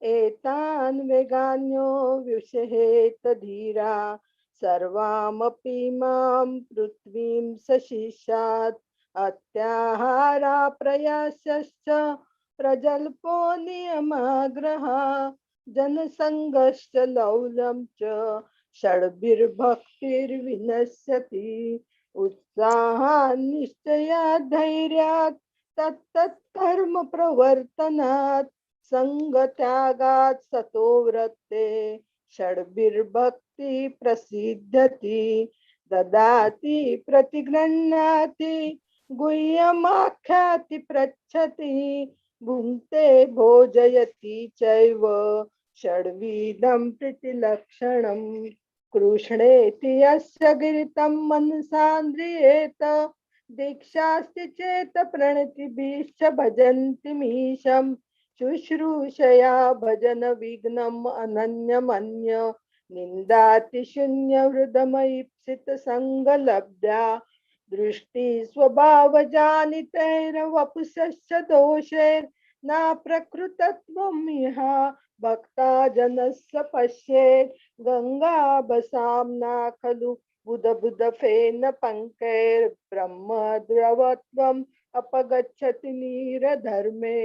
एतान् वेगान्यो विषहेत धीरा सर्वामपि मां पृथ्वीं सशिष्यात् अत्याहारा प्रयासश्च प्रजल्पो नियमाग्रह जनसंगश्च लौल्यं च षड्भिर्भक्तिर्विनश्यति उत्साहान्निश्चयात् धैर्यात् तत्तत् कर्म प्रवर्तनात् संगत्यागात् सतो वृत्ते षड्भिर्भक्ति प्रसिद्ध्यति ददाति प्रतिगृह्णाति गुह्यमाख्याति पृच्छति भुङ्क्ते भोजयति चैव षड्विधं प्रीतिलक्षणम् कृष्णेति यस्य गिरितं मनसान्द्रियेत दीक्षास्ति चेत प्रणतिभिश्च भजन्ति मीशम् शुश्रूषया भजन विघ्नम् अनन्यमन्य निन्दाति शून्य हृदमईप्सित संगलब्ध्या दृष्टि स्वभाव जानितैर्वपुषश्च दोषैर् न प्रकृतत्वम् इह भक्ता जनस्य पश्येत् गंगाबसां न खलु बुध बुध फेन पंकैर्ब्रह्म द्रवत्वम् अपगच्छति नीरधर्मे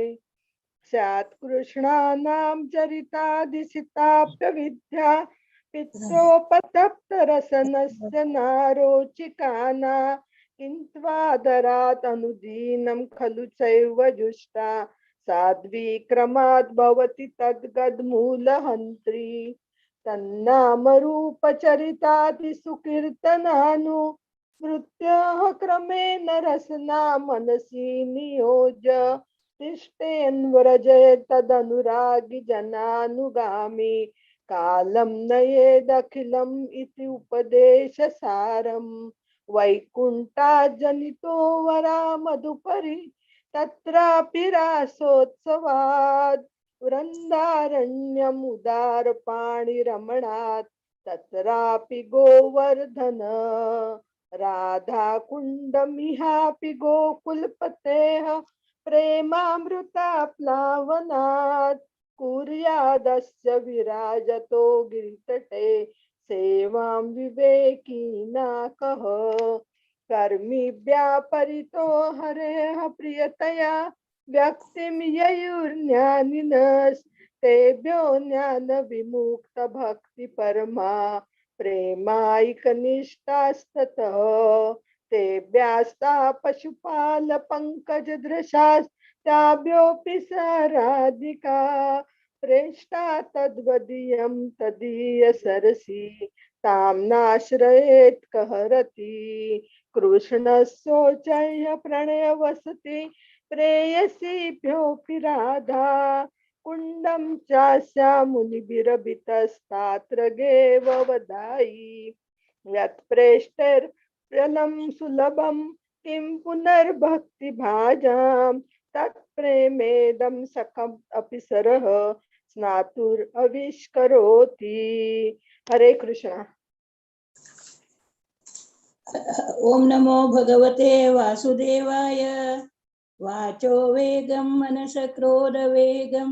स्यात् कृष्णानां चरितादिशिताप्य विद्या पित्रोपतप्तरसनस्य नारोचिकाना किन्त्वादरात् अनुदीनं खलु चैव जुष्टा साध्वी क्रमात् भवति तद्गद्मूलहन्त्री तन्नामरूपचरितादिसुकीर्तनानु स्मृत्यः क्रमेण रसना मनसि नियोज्य तिष्ठेन्व्रजे तदनुरागी जनानुगामी कालं नयेदखिलम् इति उपदेशसारम् वैकुण्ठात् जनितो वरा मधुपरि तत्रापि रासोत्सवात् वृन्दारण्यम् उदारपाणिरमणात् तत्रापि गोवर्धन राधाकुण्डमिहापि गोकुलपतेः प्रेमामृताप्लावनात् कुर्यादस्य विराजतो गिरितटे सेवां विवेकिना कः कर्मिभ्यः परितो हरेः प्रियतया व्यक्तिं ययुर्ज्ञानिनस्तेभ्यो ज्ञानविमुक्त भक्ति परमा प्रेमाइकनिष्ठास्ततः तेभ्यस्ता पशुपाल पंकज दृशास्ताभ्योऽपि स राधिका प्रेष्टा तद्वदीयं तदीय सरसि तां नाश्रयेत् कः रति कृष्णस्योच्चैः प्रणयवसति प्रेयसीभ्योऽपि राधा कुण्डं चास्या मुनिभिरभितस्तात्र गेव वदायि यत्प्रेष्टैर्प्यलं सुलभं किं पुनर्भक्तिभाजां तत्प्रेमेदं सखम् अपि सरः स्नातुरविष्करोति। हरे कृष्ण। ओम नमो भगवते वासुदेवाय। वाचो वेगं मनस क्रोध वेगं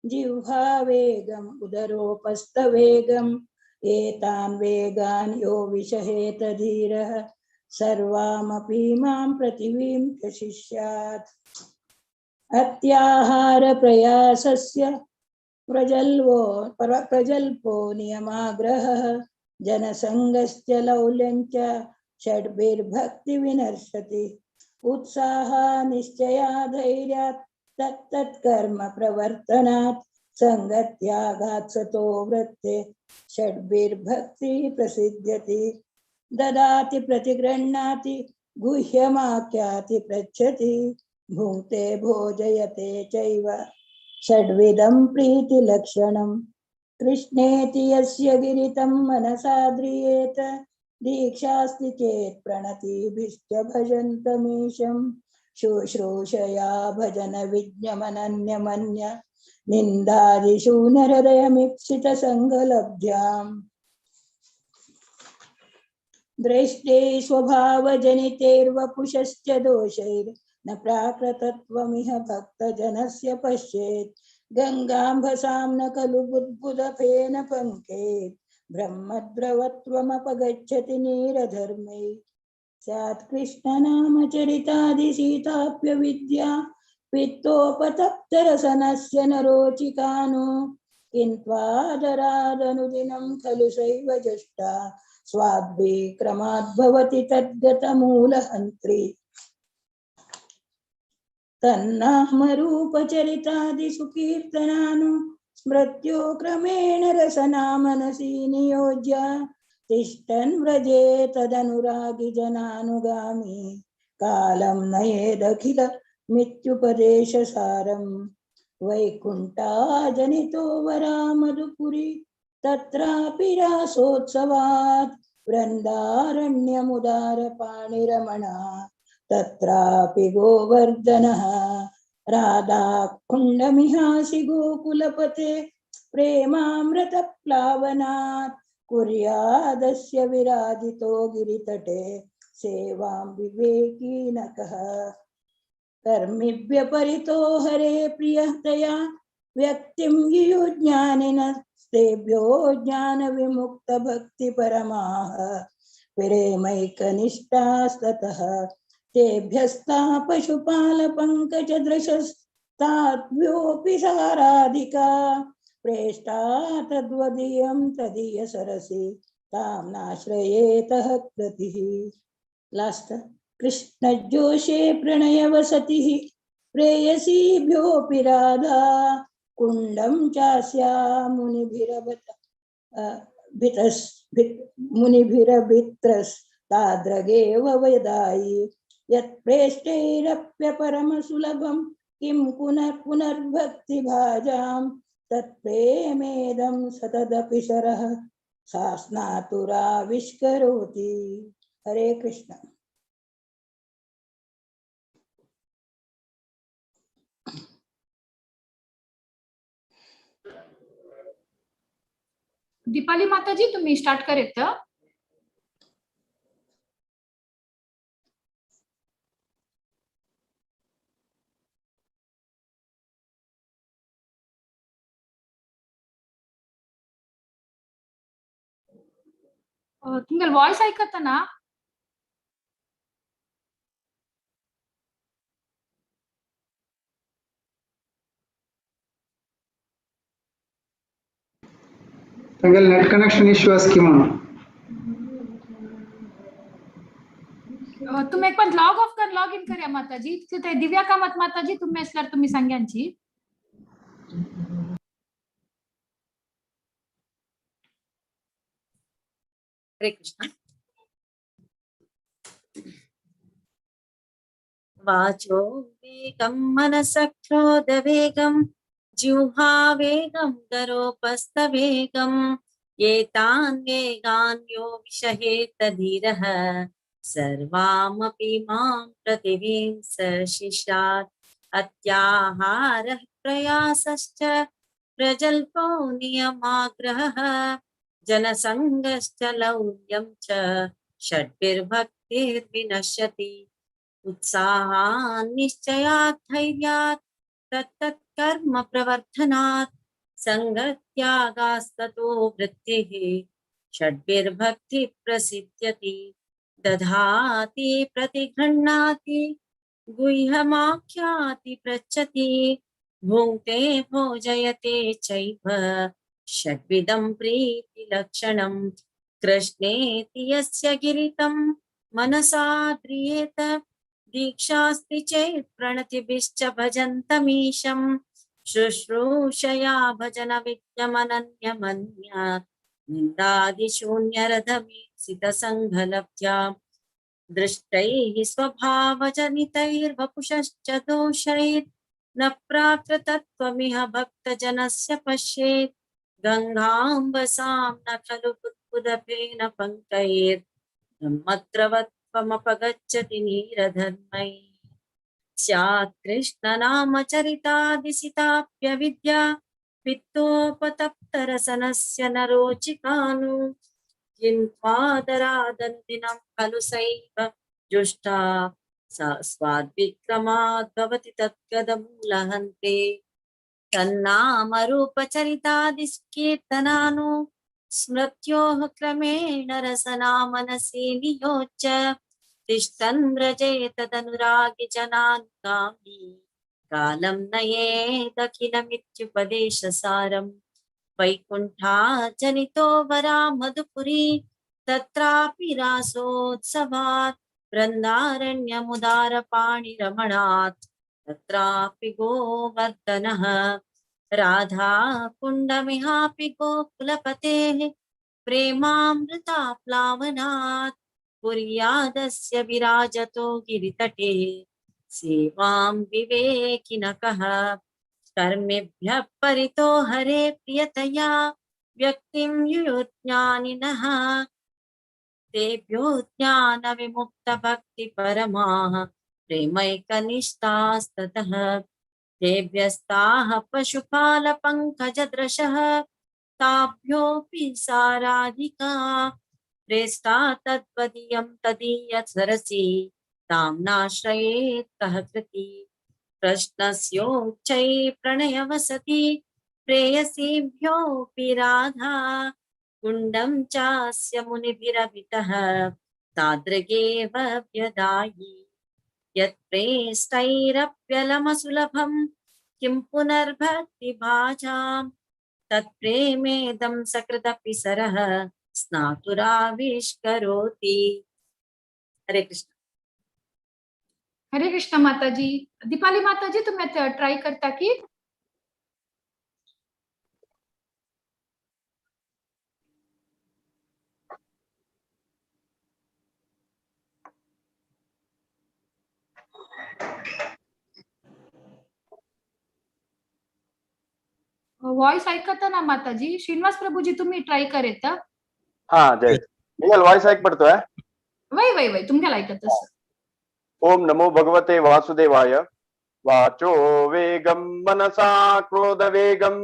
जिह्वा वेगं उदरोपस्थ वेगं एतान् वेगान् यो विषहेत धीरः सर्वामपि मां पृथिवीं प्रशिष्यात्। अत्याहार प्रयासस्य प्रजल्पो नियमाग्रहः जनसंगश्च लौल्यञ्च षड्भिर्भक्ति विनश्यति उत्साहा निश्चया धैर्यात् तत्तत्कर्म प्रवर्तनात् संगत्यागात् सतो वृत्ते षड्भिर्भक्ति प्रसिद्ध्यति ददाति प्रतिगृह्णाति गुह्यमाख्याति पृच्छति भुङ्क्ते भोजयते चैव षड्विधं प्रीतिलक्षणम् कृष्णेति यस्य गिरितं मनसा ध्रियेत दीक्षास्ति चेत् प्रणतिभिश्च भजन्तमीशं शुश्रूषया भजन विज्ञमनन्यमन्य निन्दादिषु नरदयमीप्सितसङ्गलब्ध्याम् दृष्टे स्वभावजनितैर्वपुषश्च दोषैर्न प्राकृतत्वमिह भक्तजनस्य पश्येत् गंगांभसां न खलु बुद्बुदफेन पंके ब्रह्मद्रवत्वमपगच्छति नीरधर्मै स्यात् कृष्णनामचरितादिसीताप्यविद्या पित्तोपतप्तरसनस्य न रोचिकानो किन्त्वादरादनुदिनं खलु सैव जुष्टा स्वाद्विक्रमाद्भवति तद्गतमूलहन्त्री तन्नामरूपचरितादिषु कीर्तनानु स्मृत्यो क्रमेण रसनामनसि नियोज्य तिष्ठन् व्रजे तदनुरागी जनानुगामी कालं नयेदखिल मित्युपदेशसारम् वैकुण्ठाजनितो वरामधुपुरी तत्रापि रासोत्सवात् वृन्दारण्यमुदारपाणिरमणा तत्रापि गोवर्धनः राधाकुण्डमिहासि गोकुलपते प्रेमामृतप्लावनात् कुर्यादस्य विराजितो गिरितटे सेवां विवेकी न कः कर्मिव्यपरितो हरे प्रियतया व्यक्तिं युयुज्ञानिनस्तेभ्यो ज्ञानविमुक्तभक्तिपरमाः विरेमैकनिष्ठास्ततः तेभ्यस्ता पशुपालपङ्कजदृशस्ताभ्योऽपि साराधिका प्रेष्टा तद्वदीयं तदीयसरसि तां नाश्रयेतः कृतिः लास्ट कृष्णजोषे प्रणयवसतिः प्रेयसीभ्योऽपि राधा कुण्डं चास्या मुनिभिरभित्रस्ताद्रगेव वदायि यत्प्रेष्टैरप्यपरमसुलभं किं पुनः पुनर्भक्तिभाजां तत्प्रेमेदं सतदपि शरः सा स्नातुराविष्करोति। हरे कृष्ण। दीपाली माताजी तुम्ही स्टार्ट करेत. तुमगे वॉइस ऐकता ना. नेट कनेक्शन इश्यू तुम्ही एक पण लॉग ऑफ कर लॉग इन करूया माताजी. तिथे दिव्या कामत माताजी तुम्ही असल्यावर तुम्ही सांग्यांची. हरे कृष्ण. वाचो वेगं मनसः क्रोधवेगं जिह्वा वेगं करोपस्थवेगं एतान् वेगान् यो विषहेत धीरः सर्वामपि मां प्रतिविंशशिष्यात् अत्याहारः प्रयासश्च प्रजल्पो नियमाग्रहः जनसङ्गश्च लौल्यं च षड्भिर्भक्तिर्विनश्यति उत्साहान् निश्चयात् धैर्यात् तत्तत् कर्म प्रवर्धनात् संगत्यागास्ततो वृत्तिः षड्भिर्भक्ति प्रसिद्ध्यति दधाति प्रतिगृह्णाति गुह्यमाख्याति पृच्छति भुङ्क्ते भोजयते चैव षड्विधं प्रीतिलक्षणं कृष्णेति यस्य गिरितं मनसा ध्रियेत दीक्षास्ति चेत् प्रणतिभिश्च भजन्तमीशं शुश्रूषया भजन विद्यमनन्यमन्या निन्दादिशून्यरधमीसितसङ्घलब्ध्या दृष्टैः स्वभावजनितैर्वपुषश्च दोषैर् न प्राकृतत्वमिह भक्तजनस्य पश्येत् गङ्गाम्बसां न खलु बुद्बुदफेन पङ्कैर् ब्रह्मद्रवत्वमपगच्छति नीरधर्मै स्यात् कृष्णनामचरितादिसिताप्यविद्या पित्तोपतप्तरसनस्य न रोचिकानु किन्त्वादरादनुदिनं खलु सैव जुष्टा सा स्वाद्विक्रमाद् भवति तद्गदमूलहन्ते तन्नामरूपचरितादिकीर्तनानु स्मृत्योः क्रमेण रसना मनसि नियोज्य तिष्ठन् व्रजेत तदनुरागि जनानुगामी कालं नयेदखिलमित्युपदेशसारम् वैकुण्ठाजनितो वरा मधुपुरी तत्रापि रासोत्सवात् वृन्दारण्यमुदारपाणिरमणात् तत्रापि गोवर्धनः राधा कुण्डमिहापि गोकुलपतेः प्रेमामृताप्लावनात् कुर्यादस्य विराजतो गिरितटे सेवां विवेकिनकः कर्मेभ्यः परितो हरे प्रियतया व्यक्तिं युयुज्ञानिनः तेभ्यो ज्ञानविमुक्तभक्तिपरमाः प्रेमैकनिष्ठास्ततः तेभ्यस्ताः पशुपालपङ्कजदृशः ताभ्योऽपि साराधिका प्रेष्टा तद्वदीयं तदीयसरसि तां नाश्रयेत् कः कृती प्रश्नस्योच्चै प्रणयवसति प्रेयसीभ्योऽपि राधा कुण्डं चास्य मुनिभिरभितः तादृगेव व्यदायि यत्प्रेष्टैरप्यलमसुलभं किं पुनर्भक्तिभाजां तत्प्रेमेदं सकृदपि सरः स्नातुराविष्करोति। हरे कृष्ण। हरे कृष्ण माता जी। दीपाली माता जी तुम्ही ट्राय करता की वॉइस ऐकता ना माताजी? श्रीनिवास प्रभूजी तुम्ही ट्राय करेता? हा जय निखिल वॉइस ऐकपडतोय. वै वै वै तुम्हाला ऐकत असं. ओम नमो भगवते वासुदेवाय. वाचो वेगं मनसा क्रोध वेगं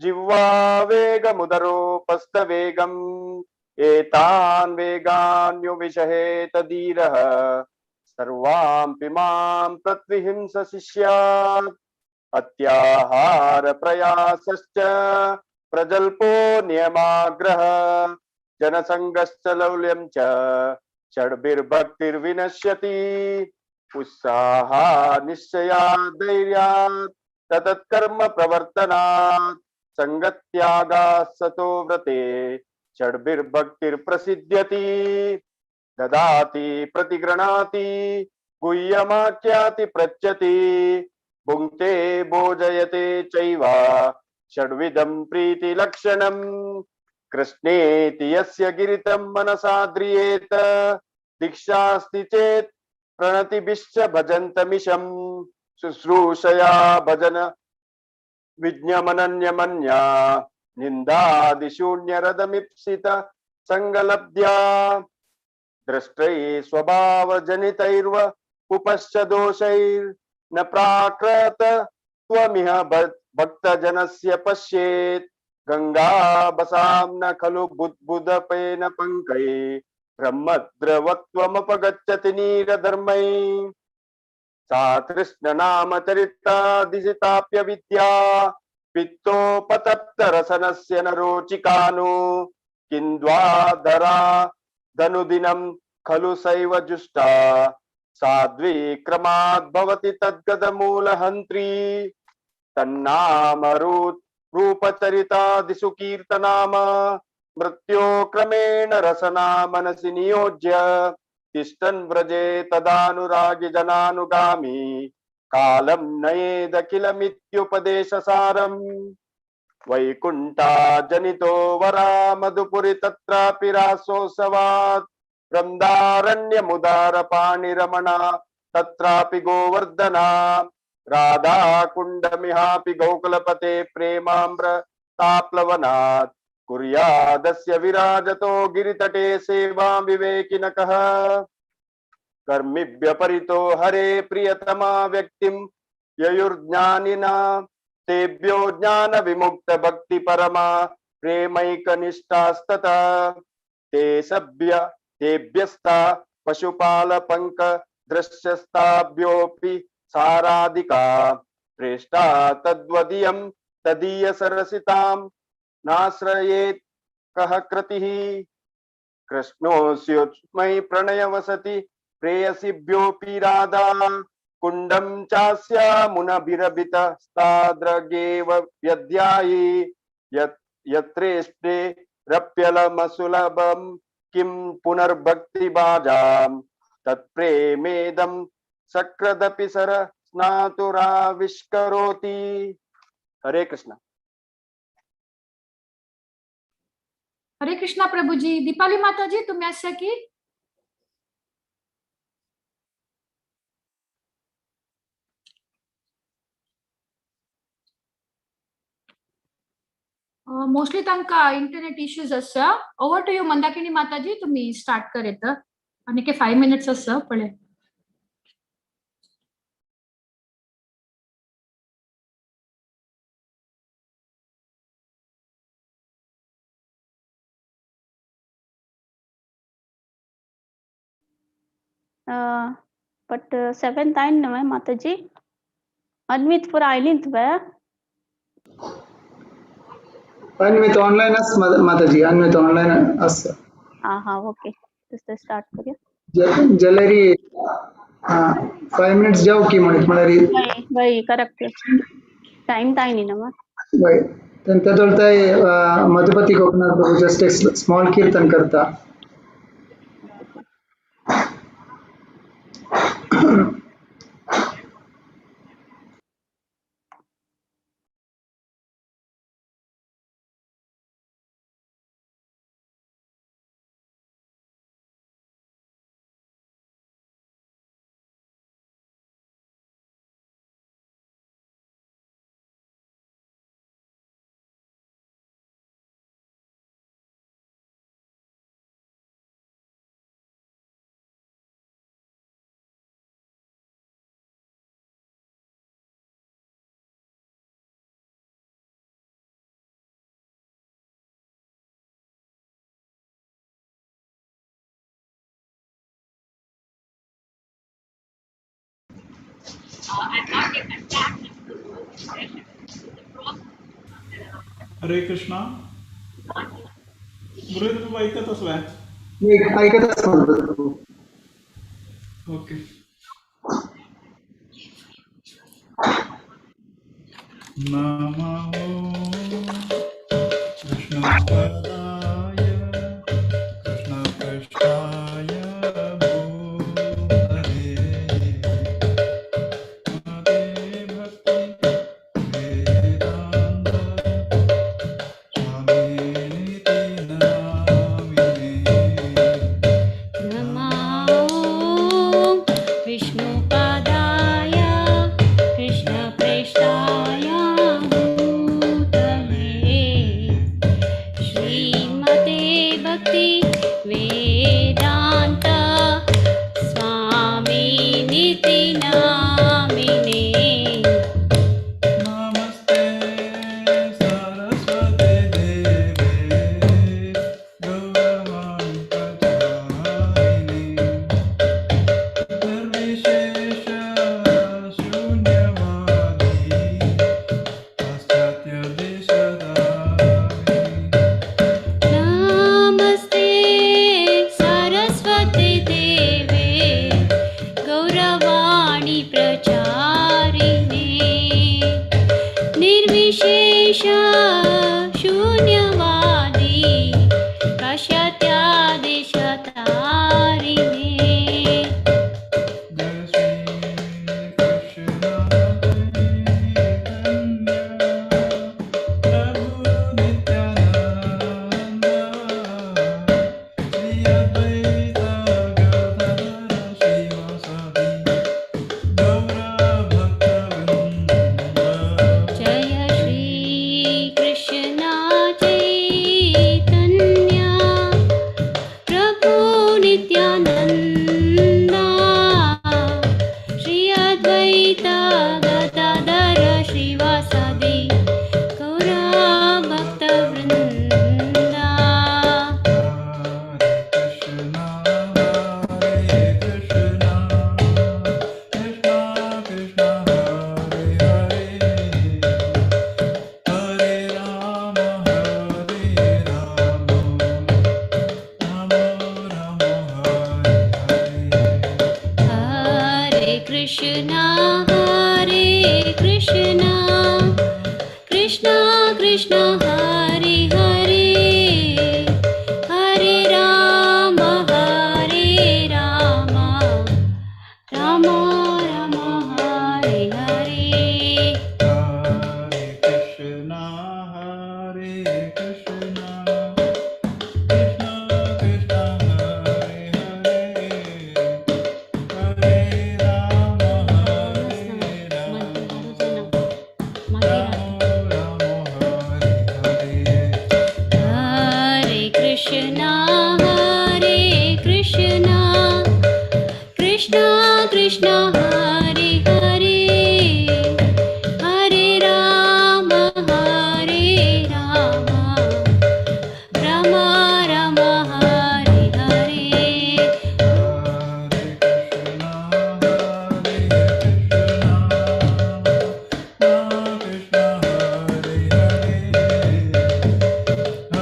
जिह्वा वेगमुदरोपस्थ वेगं एतान् वेगान्युविशहेत धीरः सर्वांपि मां प्रत्विहिंसशिष्यात् अत्याहार प्रयासश्च प्रजल्पो नियमाग्रह जनसंगश्च लौल्यं च षड्भिर्भक्तिर्विनश्यति उत्साहा निश्चया धैर्यात् ततत्कर्म प्रवर्तनात् संगत्यागात् सतो व्रते षड्भिर्भक्तिर्प्रसिद्ध्यति ददाति प्रतिगृणाति गुह्यमाख्याति पृच्छति भुङ्क्ते भोजयते चैव षड्विधं प्रीतिलक्षणम् कृष्णेति यस्य गिरितं मनसा ध्रियेत दीक्षास्ति चेत् प्रणतिभिश्च भजन्तमिशं शुश्रूषया भजन विज्ञमनन्यमन्या निन्दादिशून्यरदमीप्सित संगलब्ध्या दृष्टै स्वभावजनितैर्व उपश्च दोषैर्न प्राकृत त्वमिह भक्तजनस्य पश्येत् गंगाबसां न खलु बुद्बुदपेन पंकै ब्रह्मद्रवत्वमपगच्छति नीरधर्मै सा कृष्णनाम चरितादिशिताप्य विद्या पित्तोपतप्तरसनस्य न रोचिकानु किन्द्वाधरा धनुदिनं खलु सैव जुष्टा साध्वी क्रमात् भवति तद्गतमूलहन्त्री तन्नाम रूपचरितादिषु कीर्तनाम मृत्यो क्रमेण रसना मनसि नियोज्य तिष्ठन् व्रजे तदानुरागि जनानुगामी कालं नयेदखिलमित्युपदेशसारम् वैकुण्ठा जनितो वरा मधुपुरि तत्रापि रासोत्सवात् वृन्दारण्यमुदारपाणिरमणा तत्रापि गोवर्धना राधा कुण्डमिहापि गोकुलपते प्रेमामृताप्लवनात् कुर्यादस्य विराजतो गिरितटे सेवां विवेकिनकः कर्मिभ्य परितो हरे प्रियतमा व्यक्तिं ययुर्ज्ञानिना तेभ्यो ज्ञान विमुक्त भक्ति परमा प्रेमैकनिष्ठास्ततः ते सभ्य तेभ्यस्ता पशुपाल पंक दृश्यस्ताभ्योऽपि साराधिका प्रेष्टा तद्वदीयं तदीय सरसितां नाश्रयेत् कः कृतिः कृष्णोऽस्योस्मै प्रणयवसति प्रेयसीभ्योऽपि राधा कुण्डं चास्य मुनभिरभितस्ताद्रगेव व्यध्यायि यत्रेष्टे रप्यलमसुलभं किं पुनर्भक्तिभाजां तत्प्रेमेदं सकृदपि सर स्नातुराविष्करोति। हरे कृष्ण। हरे कृष्णा प्रभु जी। दीपाली माता जी तुम्ही आशा की मोस्टली तांका इंटरनेट इश्यूज आसा। ओवर टू यू मंदाकिनी माता जी, तुम्ही स्टार्ट करेत आणि के 5 मिनिट्स आसा पळे। But seventh time no Mataji. Unmute for Eileen Unmute online as Mataji. Unmute online as. Okay. Just start करूया. Jalari 5 minutes जाओ की म्हणत मलारी. भाई correct. Time नहीं ना मग. भाई त्यांचा बोलताय मधुपती कोकणात प्रभू just a small कीर्तन करता. हरे कृष्णा. गुरु तुम्ही ऐकत असलाय? मी ऐकतच म्हणतो. ओके. नमो कृष्णपदाय कृष्णपृष्ठाय भूतले नमते भक्ति वेदान्त स्वामिनिति नामिने. नमो विष्णुपादाय कृष्णप्रेष्ठाय भूतले Shri Krishna Hare Hare Hare Ram Ram Ram Hare Hare Hare Krishna, Hare Krishna, Krishna Krishna, Hare Hare, Hare Rama, Hare Rama, Rama Rama, Hare Hare. हरे Krishna Krishna Krishna Hare Hare Hare Ram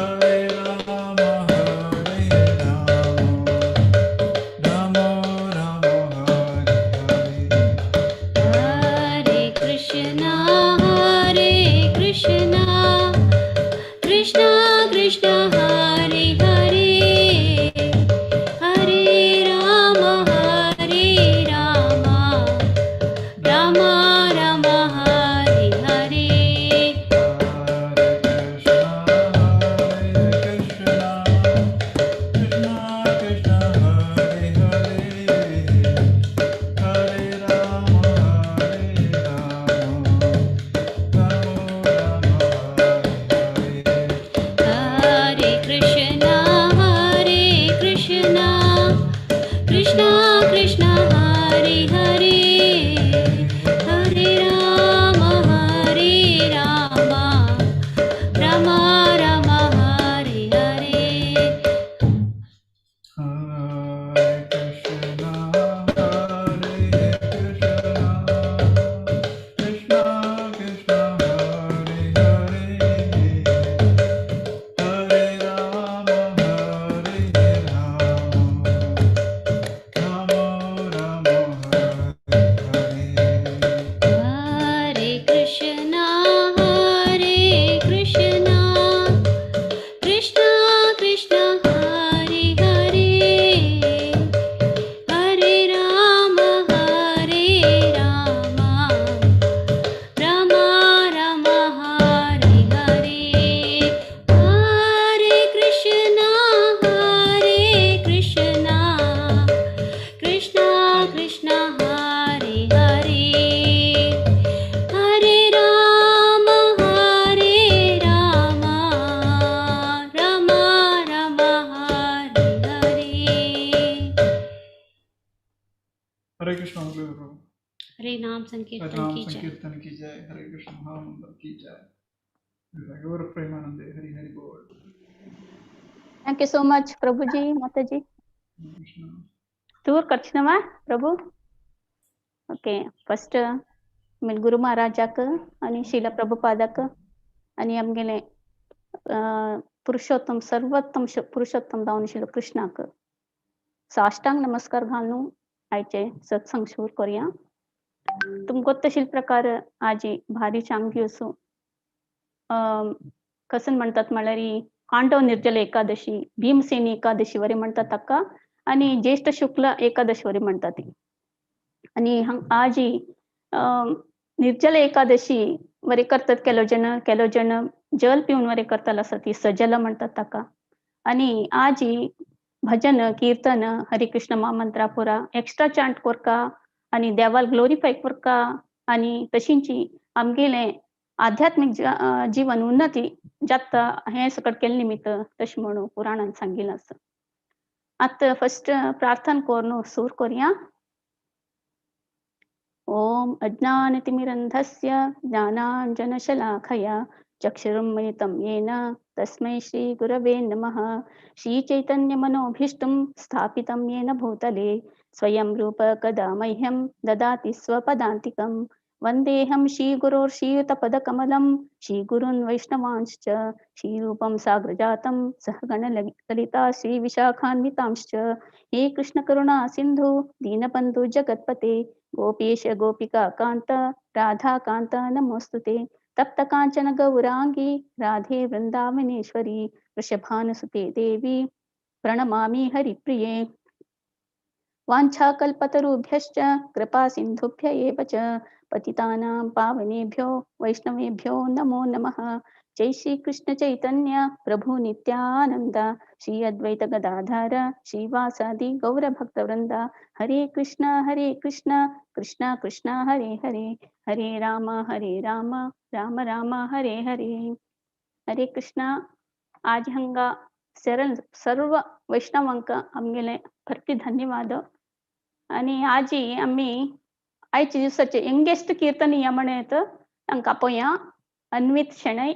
Ram Ram Hare Hare Hare Krishna, Hare Krishna, Krishna Hare Hare, Hare Rama, Hare Rama, Rama Rama, Hare Hare. हरे Krishna Krishna Krishna Hare Hare Hare Ram Ram Ram Hare Hare Hare Krishna, Hare Krishna, Krishna Krishna, Hare Hare, Hare Rama, Hare Rama, Rama Rama, Hare Hare. हरे Krishna Krishna Krishna Hare Hare Hare Ram Ram Ram Hare Hare Hare Krishna, Hare Krishna, Krishna Krishna, Hare Hare, Hare Rama, Hare Rama, Rama Rama, Hare Hare. हरे कृष्णा कृष्ण कृष्ण हरे हरे हरे राम राम राम हरे हरे हरे कृष्णा कृष्ण कृष्ण हरे हरे हरे राम राम राम हरे हरे हरे कृष्ण प्रभु। हरे नाम संकीर्तन नाम की जय संकीर्तन की जय, हरे कृष्ण महामंत्र की जय, गौर प्रेमानंदे, हरि हरि बोल। Thank you so much, Prabhuji, Mataji. Hare Krishna. Tour Karchnava, Prabhu. Okay, first Guru Maharaja आणि शिला प्रभुपादक आणि आमगेले पुरुषोत्तम सर्वोत्तम पुरुषोत्तम दावन शिल कृष्णाक साष्टांग नमस्कार घालून आयचे सत्संग सुरू करूया. तुम गोत्तशील प्रकार आजी भारी चांगली असो कसन म्हणतात म्हळ्यारी कांडव निर्जल एकादशी भीमसेनी एकादशी वरे म्हणतात अक्का आणि ज्येष्ठ शुक्ल एकादशी वरे म्हणतात ती आणि आजी निर्जल एकादशी वरे करतात केलो जण जल पिऊन वरे करताल असं ती सजल म्हणतात अक्का आणि आजी भजन कीर्तन हरिकृष्ण महामंत्रा पुरा एक्स्ट्रा चांट कोरका आणि देवाल ग्लोरिफाय कोरका आणि तशींची आमगेले आध्यात्मिक जीवन उन्नती जात हे सकट केले निमित्त तश म्हणून पुराणान सांगितलं असं. आता फर्स्ट प्रार्थना करून सुरू करूया. ओम अज्ञानतिमिरन्धस्य ज्ञानाञ्जनशलाखया चक्षुरुन्मिलितं येन तस्मै श्रीगुरवे नमः. श्रीचैतन्यमनोभीष्टं स्थापितं येन भूतले स्वयं रूप कदा मह्यं ददाति स्वपदान्तिकं. वन्देऽहं श्रीगुरोर्श्रीयुतपदकमलं श्रीगुरून् वैष्णवांश्च श्रीरूपं साग्रजातं सहगणललिता श्रीविशाखान्वितांश्च. हे कृष्ण करुणा सिन्धु दीनबन्धु जगत्पते गोपीश गोपिका कांत राधा कांत नमोस्तुते. तप्त कांचन गौरांगी राधे वृंदावनेश्वरी वृषभानुसुते देवी प्रणमामि हरिप्रिये। वाञ्छाकल्पतरुभ्यश्च कृपा सिन्धुभ्य एव च पतितानां पावनेभ्यो वैष्णवेभ्यो नमो नमः। जय श्री कृष्ण चैतन्य प्रभु नित्यानंद श्री अद्वैत गदाधर श्रीवासादि गौर भक्तवृंद। हरे कृष्ण कृष्ण कृष्ण हरे हरे, हरे राम राम राम हरे हरे. हरे कृष्ण. आज हंगा सर्व वैष्णवांक आमगेले भरती धन्यवाद. आणि आजी आम्ही आयच्या दिवसाचे यंगेस्ट कीर्तनीय म्हणत तांकां पळया अन्वित शेणै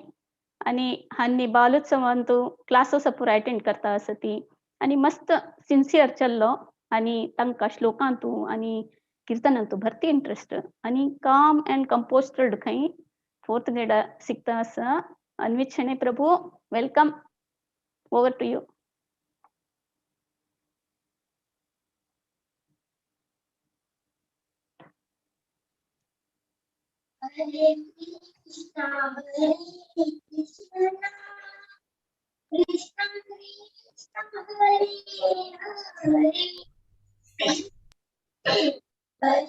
आणि हांनी बालोत्सवांतू क्लासेस पुरो अटेंड करता आसती आणि मस्त सिन्सियर चल्लो आणि तांकां श्लोकांतू आणि कीर्तनांतू भरती इंटरेस्ट आणि काम अँड कंपोस्टेड खंय फोर्थ ग्रेड शिकता आसा. Anvit Shenoy Prabhu, welcome. Over to you. Hare Krishna, Hare Krishna, Krishna Krishna, Hare Hare, Hare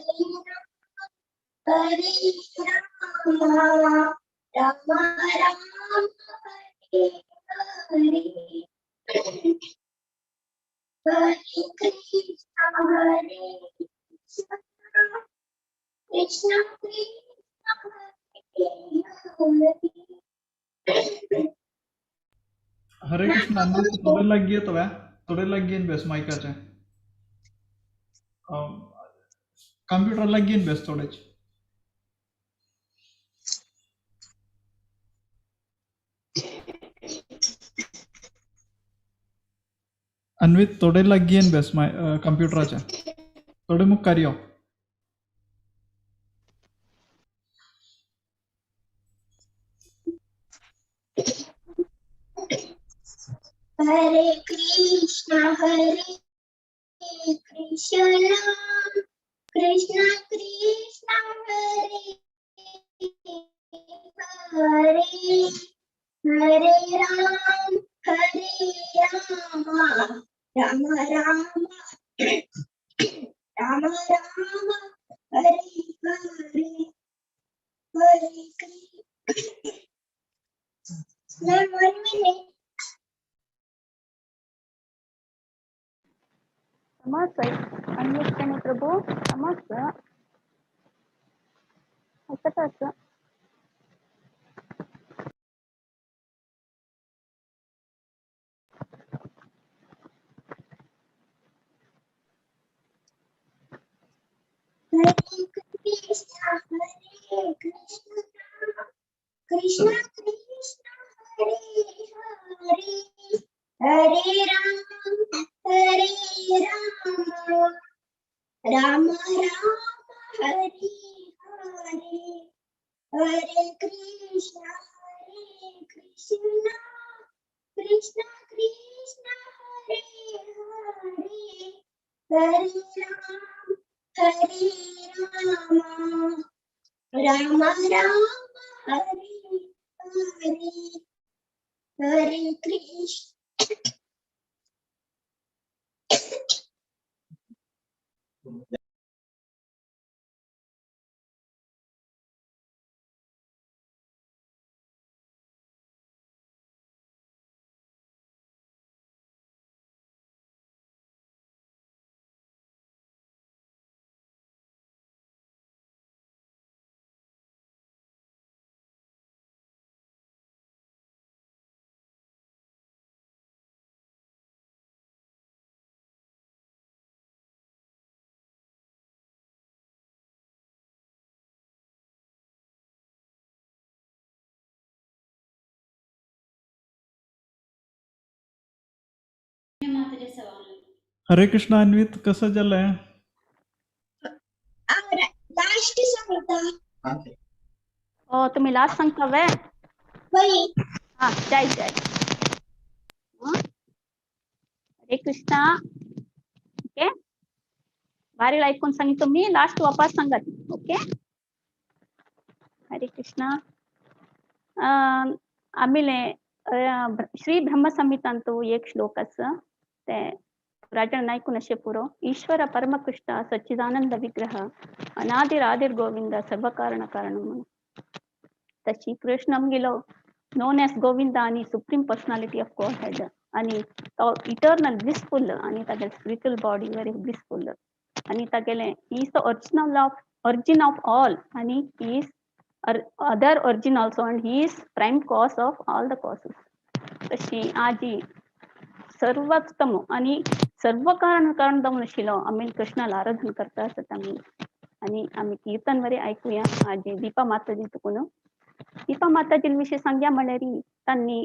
Hare Rama, Rama Rama, Hare Hare, Hare Krishna, Hare Krishna, Krishna Krishna, हरे कृष्ण. अन्वित थोडे लग्गी येतोव्या, थोडे लग्गी येन बेस मायकाचे कंप्यूटर लग्गी येन बेस थोडेच. अन्वित थोडे लग्गी येन बेस माय कंप्यूटराचे थोडे मुख कार्यो. Hare Krishna, Hare Krishna, Krishna Krishna, Hare Hare, Hare Ram, Hare Rama, Rama Rama, Rama Rama, Hare Hare, Hare Krishna. 1 minute. समस्त अन्वित शेणै प्रभू, समस्त ऐकत असं. Hare Krishna, Hare Krishna, Krishna Krishna, Hare Hare, Hare Ram, Hare Rama, Rama Rama, Hare Hare, Hare Krishna, Krishna Krishna, Hare Hare, Hare Ram, Hare Rama, Rama Rama, Hare Hare, Hare Krishna. हरे कृष्ण. अन्वित कसं झालंय? Last सांगता. हो, तुम्ही last सांगता वे. By. हा, जय जय. हरे Krishna. Okay, भारी ऐकून सांगितलं मी. लास्ट वापस सांगा. ओके. हरे कृष्णा. ಆಮೇಲೆ ಶ್ರೀ ಬ್ರಹ್ಮ ಸಂಹಿತ ಅಂತೂ ಏಕ್ ಶ್ಲೋಕ ते राजन नायक नशेपुरो ईश्वर परमकृष्ण सच्चिदानंद विग्रह अनादिरादिर गोविंद सर्व कारण कारणम तशी कृष्ण आमगेलो known as Govinda आणि supreme personality of Godhead आणि तो eternal blissful आणि तागे spiritual body very blissful आणि तागेले he is the origin of all आणि he is other origin also and he is prime cause of all the causes. तशी आजी सर्वोत्तम आणि सर्व कारण दमन शिलो आम्ही कृष्णाला आराधन करता असत आणि आम्ही कीर्तन वरे ऐकूया. आजी दीपा माताजी तुकुन दीपा माताजी विषय सांग्या म्हणल्यारी त्यांनी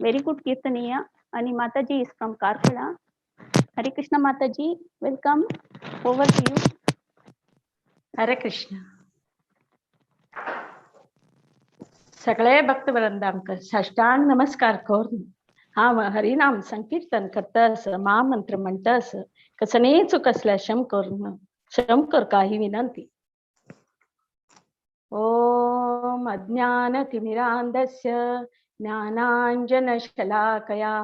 व्हेरी गुड कीर्तनीय आणि माताजी इज फ्रॉम कारखेडा. हरे कृष्ण माताजी, welcome, over to you. Hare Krishna. सगळे भक्तवृंदांक साष्टांग नमस्कार करून हा हरिनाम संकीर्तन करतास महामंत्र म्हणतास कसने चुकसल्या श्रम कर काही विनंती. ओम अज्ञानतिमिरान्धस्य ज्ञानाञ्जनशलाकया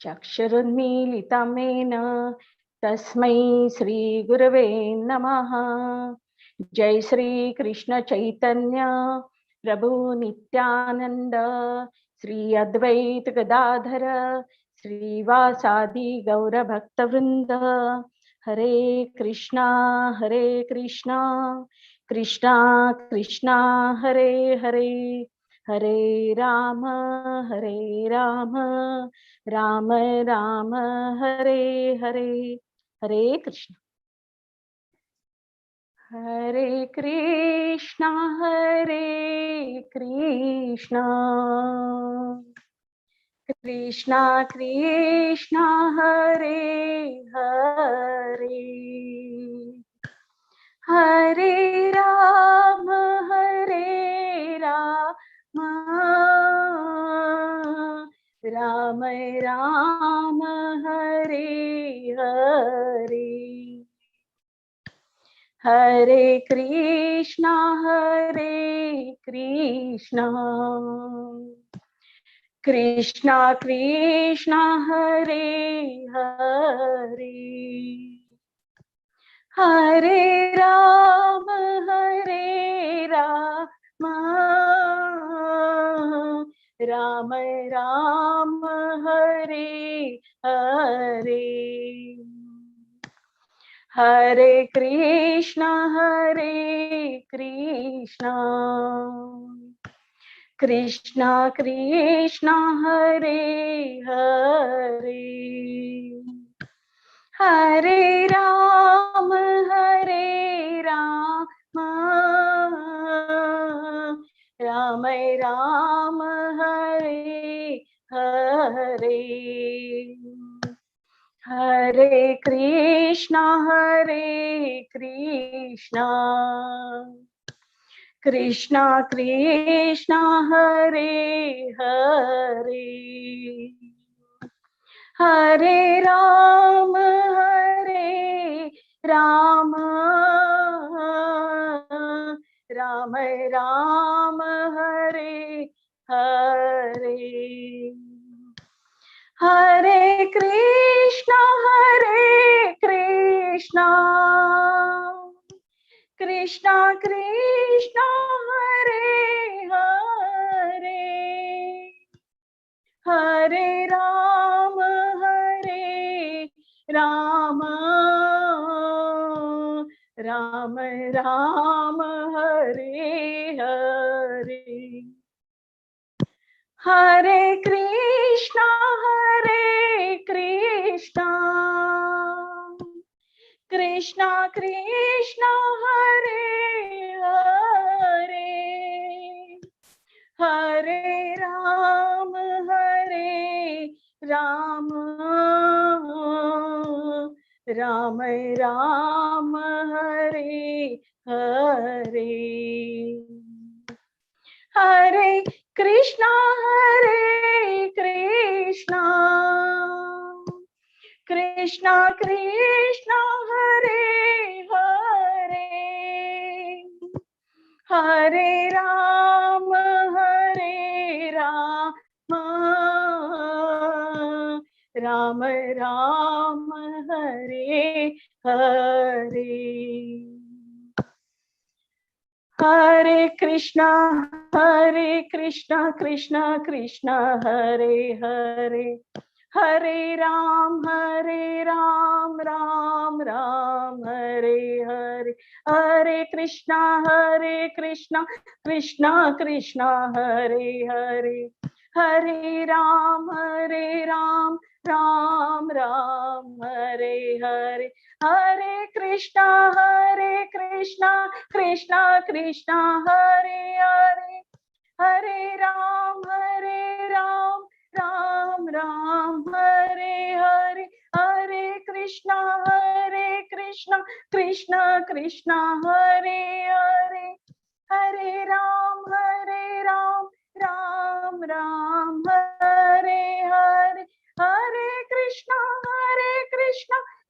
चक्षुरुन्मीलितं येन तस्मै श्रीगुरवे नमः. जय श्री कृष्ण चैतन्य प्रभु नित्यानंद श्री अद्वैत गदाधर श्रीवासादि गौर भक्तवृंद. हरे कृष्णा कृष्णा कृष्णा हरे हरे, हरे राम राम राम हरे हरे. हरे कृष्ण. हरे कृष्णा कृष्णा कृष्णा हरे हरे, हरे राम राम राम हरे हरे. हरे कृष्णा कृष्णा कृष्णा हरे हरे, हरे राम राम राम हरे हरे. हरे कृष्णा कृष्णा कृष्णा हरे हरे, हरे राम राम राम हरे हरे. हरे कृष्णा कृष्णा कृष्णा हरे हरे, हरे राम राम राम हरे हरे. हरे कृष्णा कृष्णा कृष्णा हरे हरे, हरे राम राम राम हरे हरे. हरे कृष्णा कृष्णा कृष्णा हरे हरे, हरे राम राम राम हरे हरे. हरे कृष्णा कृष्णा कृष्णा हरे हरे, हरे राम राम राम हरे हरे। हरे कृष्णा कृष्णा कृष्णा हरे हरे, हरे राम राम राम हरे हरे, हरे कृष्णा कृष्णा कृष्णा हरे हरे, हरे राम राम राम हरे हरे, हरे कृष्णा कृष्णा कृष्णा हरे हरे, हरे राम राम राम हरे हरे, हरे कृष्णा कृष्णा कृष्णा हरे हरे, हरे राम राम राम हरे हरे, हरे कृष्णा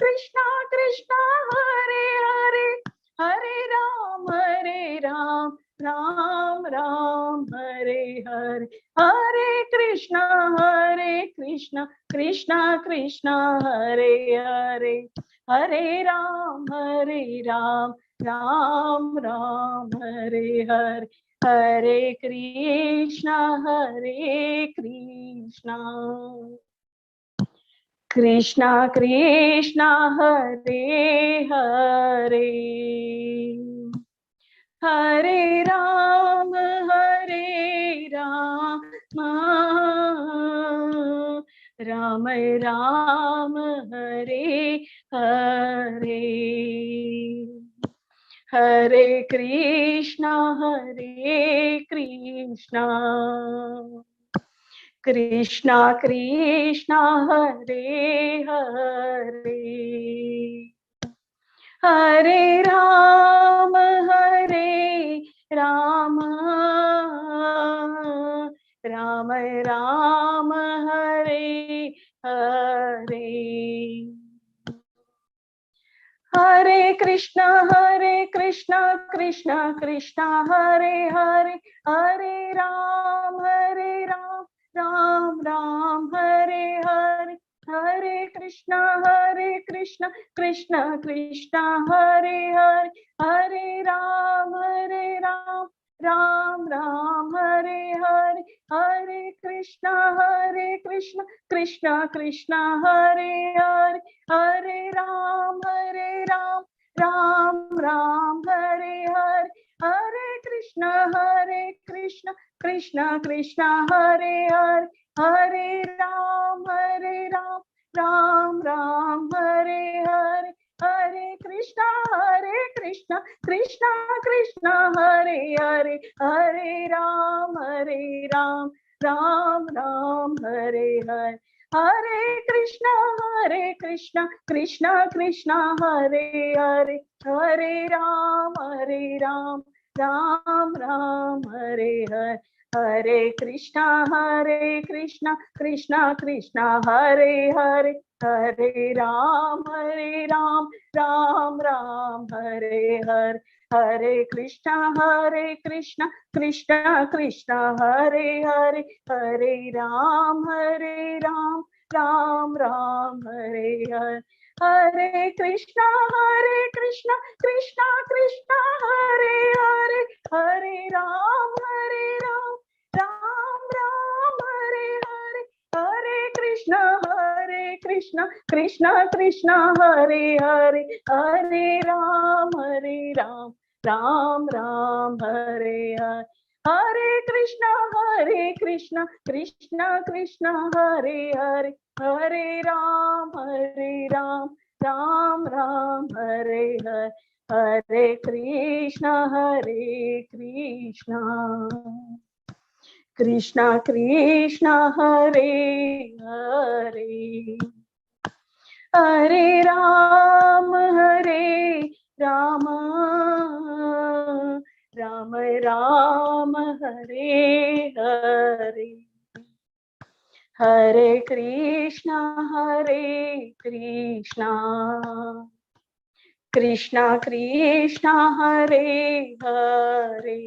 कृष्णा कृष्णा हरे हरे, हरे राम राम राम हरे हरे, हरे कृष्णा कृष्णा कृष्णा हरे हरे, हरे राम राम राम हरे हरे, हरे कृष्णा कृष्णा कृष्णा हरे हरे, हरे राम राम राम हरे हरे, हरे कृष्णा कृष्णा कृष्णा हरे हरे, हरे राम राम राम हरे हरे, हरे कृष्णा कृष्णा कृष्णा हरे हरे, हरे राम राम हरे हरे, हरे कृष्णा कृष्णा कृष्णा हरे हरे, हरे राम राम हरे हरे, हरे कृष्णा कृष्णा कृष्णा हरे हरे, हरे राम राम हरे हरे, हरे कृष्णा कृष्णा कृष्णा हरे हरे, हरे राम राम हरे हरे, हरे कृष्णा कृष्णा कृष्णा हरे हरे, हरे राम राम हरे हरे, हरे कृष्णा कृष्णा कृष्णा हरे हरे, हरे राम राम हरे हरे, हरे कृष्णा कृष्णा कृष्णा हरे हरे, हरे राम राम हरे हरे, हरे कृष्णा कृष्णा हरे हरे, हरे राम राम हरे हरे, हरे कृष्णा कृष्णा हरे हरे, हरे राम राम हरे हरे, हरे कृष्णा कृष्णा हरे हरे, हरे राम राम हरे हरे, हरे कृष्णा कृष्णा हरे हरे, हरे राम राम हरे हरे, हरे कृष्णा कृष्णा कृष्णा हरे हरे, हरे राम राम राम हरे हरे, हरे कृष्णा कृष्णा कृष्णा हरे हरे,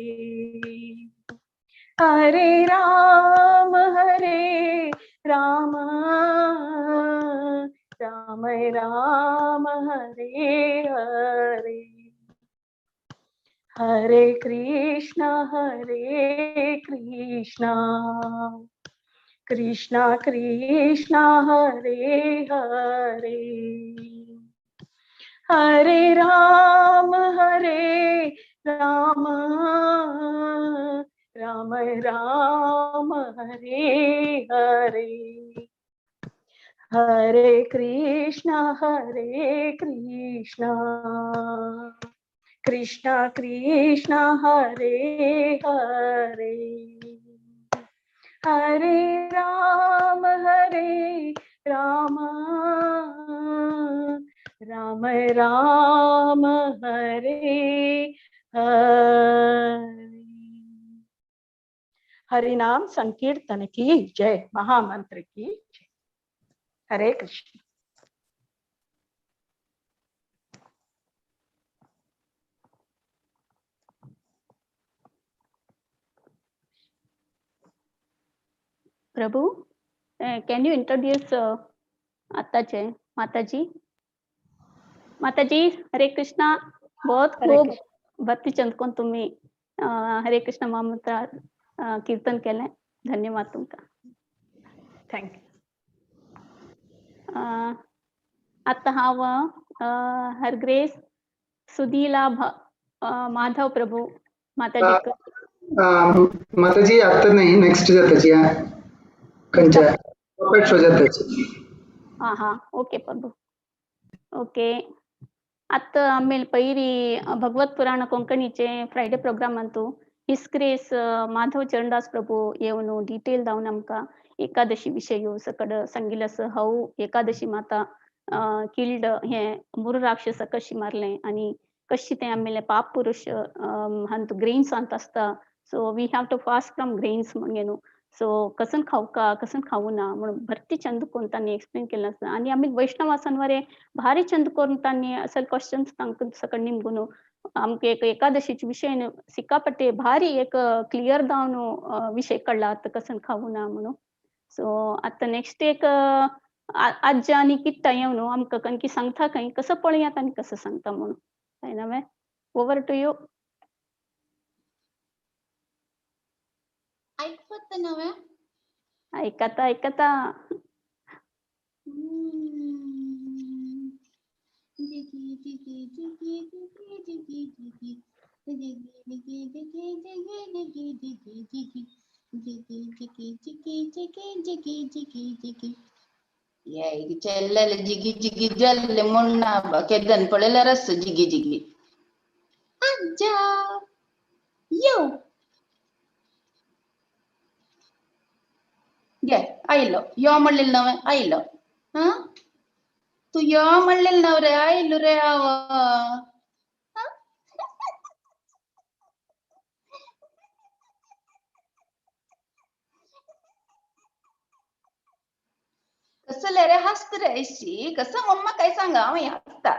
हरे राम राम हरे हरे, हरे कृष्णा कृष्णा कृष्णा हरे हरे, हरे राम राम राम हरे हरे, हरे कृष्णा कृष्णा कृष्णा हरे हरे, हरे राम राम राम हरे हरे। हरि नाम संकीर्तन की जय, महामंत्र की जय। हरे कृष्ण। प्रभु, can you introduce आत्ताचे माताजी? माताजी हरे कृष्णा. बहुत हरे खूप कृष्ण. भक्ती चंदकोन तुम्ही हरे कृष्ण महामंत्र कीर्तन केलंय. धन्यवाद तुमका. थँक्यू. आता हांव हर ग्रेस सुधीला माधव प्रभु माताजी माताजी आता नाही, नेक्स्ट जाताची खंयच्या पपेट शो जाताची. हा ओके प्रभु. ओके, आता आम्ही पैरी भगवत पुराण कोंकणीचे फ्रायडे प्रोग्राम अंतू हिस ग्रेस माधव चरणदास प्रभु येवन डिटेल जावन आमकां एकादशी विशय सकड सांगिल्लो. हाऊ एकादशी माता किल्ड हे मुरू राक्षस कशी मारले आणि कशी ते आमले पाप पुरुष हंत ग्रेन्स अंत असता. So we have to fast from grains म्हणून सो कसन खावका कसन खाऊ ना म्हणून भरती चंद कोण तांणी एक्सप्लेन केलं असतं. आणि आम्ही वैष्णवासांवरे भारी चंद करून तांणी असल क्वेश्चन्स तांकां सकड निमगून आमके एक एकादशीचे विषय सिक्कापट्टे भारी एक क्लियर जावन विषय कळला आता कसन खाऊ ना म्हणून. सो आता नेक्स्ट एक आज आणि कित्ता येवन आमकां कणकी सांगता खंय कसं पळयात आणि कसं सांगता म्हणून. काय नव्हे, ओवर टू यू. ऐकत नव्हे. ऐकता చెల్లెలు జిగి జిగి జల్లి మొన్న బకెద్దన్ పొಳೆల రస్సు జిగి జిగి అజ్జా యో गे आयलो यो म्हणलेल नवे आयलो. तू यो म्हणलेल नव रे आयलो रे आव. कसं रे हसत रे ऐशी कसं मम्मा काय सांगा मी हसता.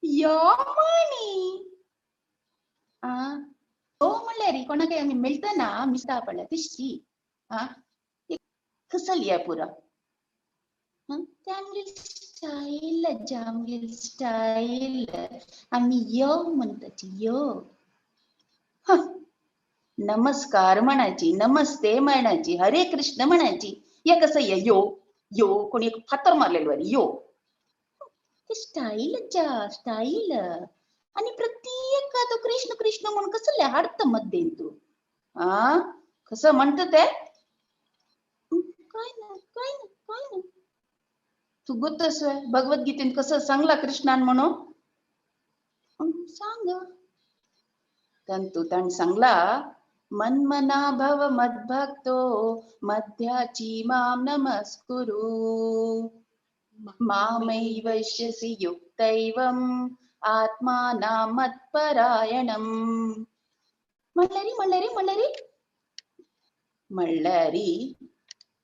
यो म्हणी हो म्हणले रे कोणा काही आम्ही मिळतं ना मिस्ता पडला तिशी कसं लिया पुरा त्यामुळे स्टाईल जामगीर स्टाईल आम्ही यो म्हणतात यो. नमस्कार म्हणायची, नमस्ते म्हणायची, हरे कृष्ण म्हणायची. या कसं यो यो कोणी फातर मारलेलो आहे यो. स्टाईल जा स्टाईल. आणि प्रत्येक तो कृष्ण कृष्ण म्हणून कसं हाडत मध्ये तू कसं म्हणत ते काय ना तू गुत्तसोय भगवद्गीतेत कसं सांगला कृष्णान म्हणून सांग. तंतु तण सांगला मन्मना भव मद्भक्तो मध्याची माम नमस्कुरु मामैवैष्यसि युक्तैवम आत्मानां मत्परायणम्. म्हणल्यारी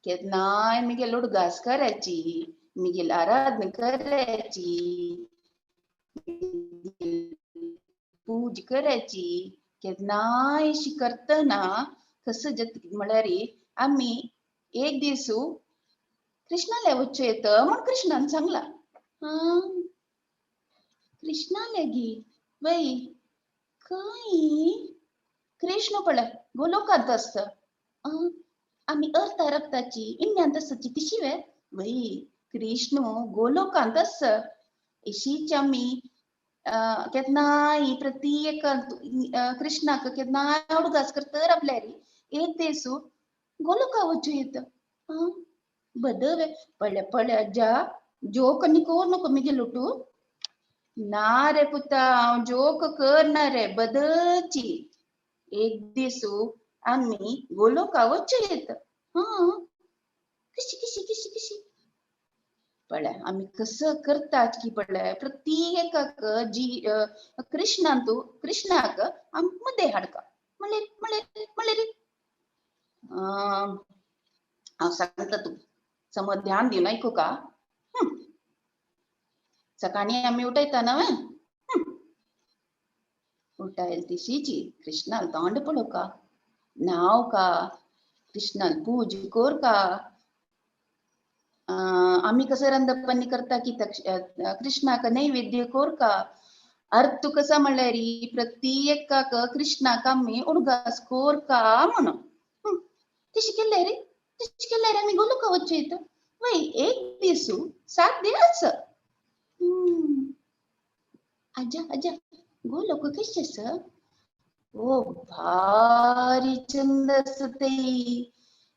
केतनाय मी गेलो घास करायची मिगेल आराधना करायची, पूज करायची. केन्नायशी करतना कसं म्हळ्यार आम्ही एक दिवस कृष्णाला वच्चो येत म्हण कृष्णान सांगला. कृष्णाला गी वय काय कृष्ण पळय गोलोकांत असत. आम्ही अर्थ रक्ताची इंडियान तसची ती शिवे वय कृष्ण गोलोकांत असत. इशीच आम्ही केन्नाय प्रत्येक कृष्णाक केन्नाय उडगास करतर आपल्यार एक दिवस गोलोका वच्चो येत. बदवे पळ्या पळ्या अज्जा जोक आनी कोर नको मिगे लुटू. ना रे पुता हांव जोक करना रे बदची. एक दिवस आम्ही गोलोका वच्चो येत. कशी कशी कशी कशी पळय आम्ही कसं करतात की पळय प्रत्येकाक जी कृष्णाक मध्ये हाडका म्हळे म्हळे म्हळे रे हांव सांगता तू समज ध्यान दिवन आयकू का. सकाळी आम्ही उठयता नवे उठायल तिशीची कृष्णाल तोंड पळो का नाव का कृष्णाल पूज कोर का. आम्ही कसं रंदपणी करता की कृष्णाक नैवेद्य कोर का. अर्थ कसा म्हणल्यार प्रत्येकाक कृष्णाक आम्ही उडगास कोर का म्हणून तशी केल्यार तशी केल्यार आम्ही गोलोका वच्चो येत. वय एक दिवस 7 दिवस आजा आजा गोलोक कशे आस. ओ भारी चंद असते.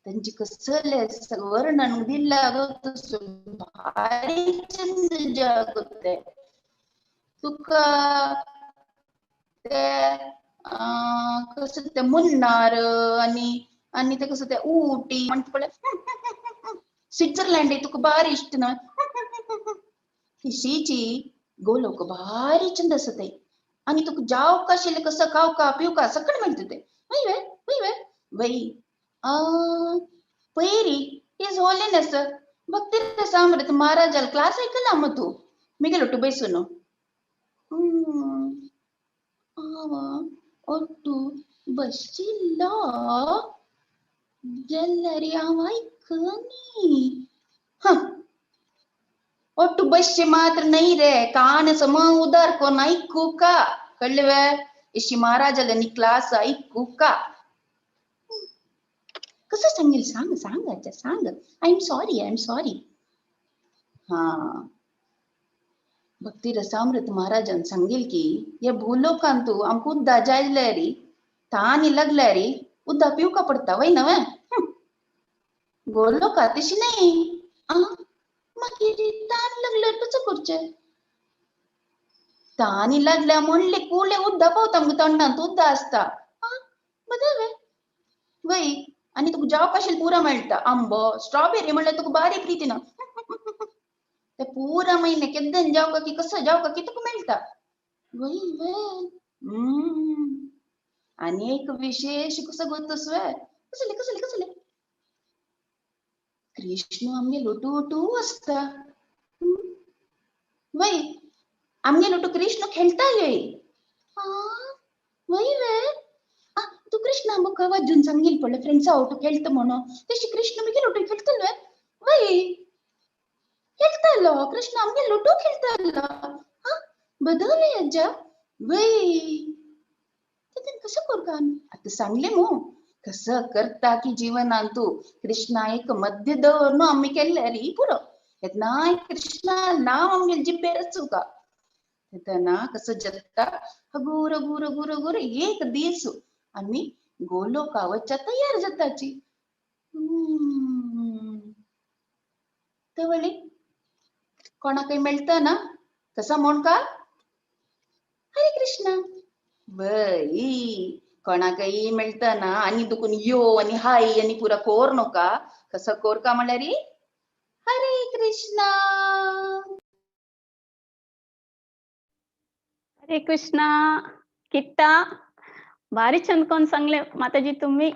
त्यांची कसले वर्णन दिला भारी चंद जागते. तुका ते कसं ते मुन्नार आणि ते कसं ते उटी म्हणत पळय स्वित्झर्लंड तुका भारी इष्ट ना. शीची गोलोक भारी चंद असते. आणि तुका जावक आशिल्लें कसं खावका पिवका सकट मेळटा ते. वय वय पयरी इज होलीनेस भक्ती रसामृत महाराजाल क्लास ऐकला मग तू मिगेल बैसून ಒಟ್ಟು ಬಸ್ಸಿಲ್ಲ ಎಲ್ಲರಿ ऐकनी. ಒಟ್ಟು बसचे मात्र नाही रे कान सम उदार कोण ऐकू का कळवे. इशी महाराजाला नी क्लास ऐकू का. कसं सांगेल सांग सांग आजा सांग. I am sorry. भक्ती रसामृत महाराजान सांगेल की या भूलोकांतू आमक उद्दा जायल्यारी तानी लागल्यारी उद्दा पिवका पडता वय नवे. गोलोका तशी नाही. मागीर तान लागल्यार कसं करचें. तानी लागल्या म्हणले कुले उद्दा पावता मग तोंडांत उद्दा असता. बदवे वय आणि तुका जावक आशिल्लें पुरा मेळटा. आंबो स्ट्रॉबेरी म्हणल्यार तुका बारी प्रीती ना. ते पूरा महिने केद्दन जावका की कसं जावका की तुका मेळटा. वय वय आणि एक विशेष कसं गोतस वे कसले कसले कसले कृष्ण आमगे लोटू असता. वय आमगे लोटू कृष्ण खेळता येई. वय वे तू कृष्ण आंबो वाजून सांगेल पडलं फ्रेंड्स आवटू खेळत म्हणून तशी कृष्ण मी लोटू खेळतल वे वय खेळतलो कृष्ण आमगे लोटू खेळतलो. बदलले अज्जा वय कसं करू का आता सांगले मग कसं करता की जीवनांतू कृष्णा एक मध्य दवरन आम्ही केल्यारी पुरं नाही कृष्णा नाव आमगे जिब्बेर रचू का ना कसं जगता गुर गुर गुर गुर एक दिवस आम्ही गोलोका वच्चा तयार जाताची. तवळी कोणा काही मिळतं ना कसा म्हण का हरे कृष्ण बई कोणाकही मिळतं ना आणि दुखून यो आणि हाय आणि पुरा कोर नका कसं कोर का म्हणल्या रे हरे कृष्ण. हरे कृष्णा किट्टा भारी छंद कोण सांगले माताजी तुम्ही.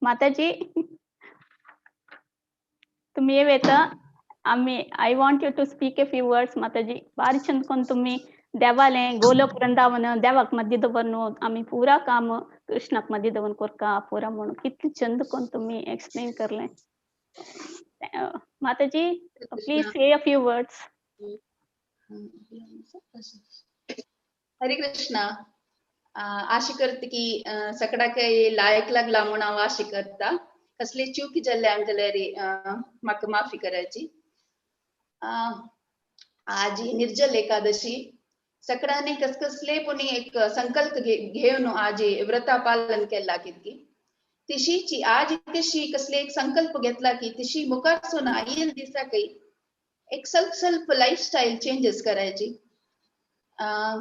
माताजी तुम्ही येवेत I want you to speak a few words, Mataji. Bari चंदकोन तुम्ही देवाले गोलोक वृंदावन देवाक मध्य दवरनो आम्ही पूरा काम कृष्णाक मध्य दवन कोरका पूरा म्हणून कितली चंदकोन तुम्ही एक्सप्लेन करले. Mataji, please say a few words. हरे कृष्णा. आशा करते की सगळा काही लायक लागला म्हणून हांव आशा करता. कसले चूक जाल्ले आमगेले रे म्हाका माफी करायची. आज ही निर्जल एकादशी सगळ्यांनी कसले पण एक संकल्प घेऊन आज व्रता पालन केला कितकी तिशीची आज कशी कसले एक संकल्प घेतला की तिशी मुखारसून येईल दिसा काही एक स्वल्प लाईफस्टाईल चेंजेस करायची.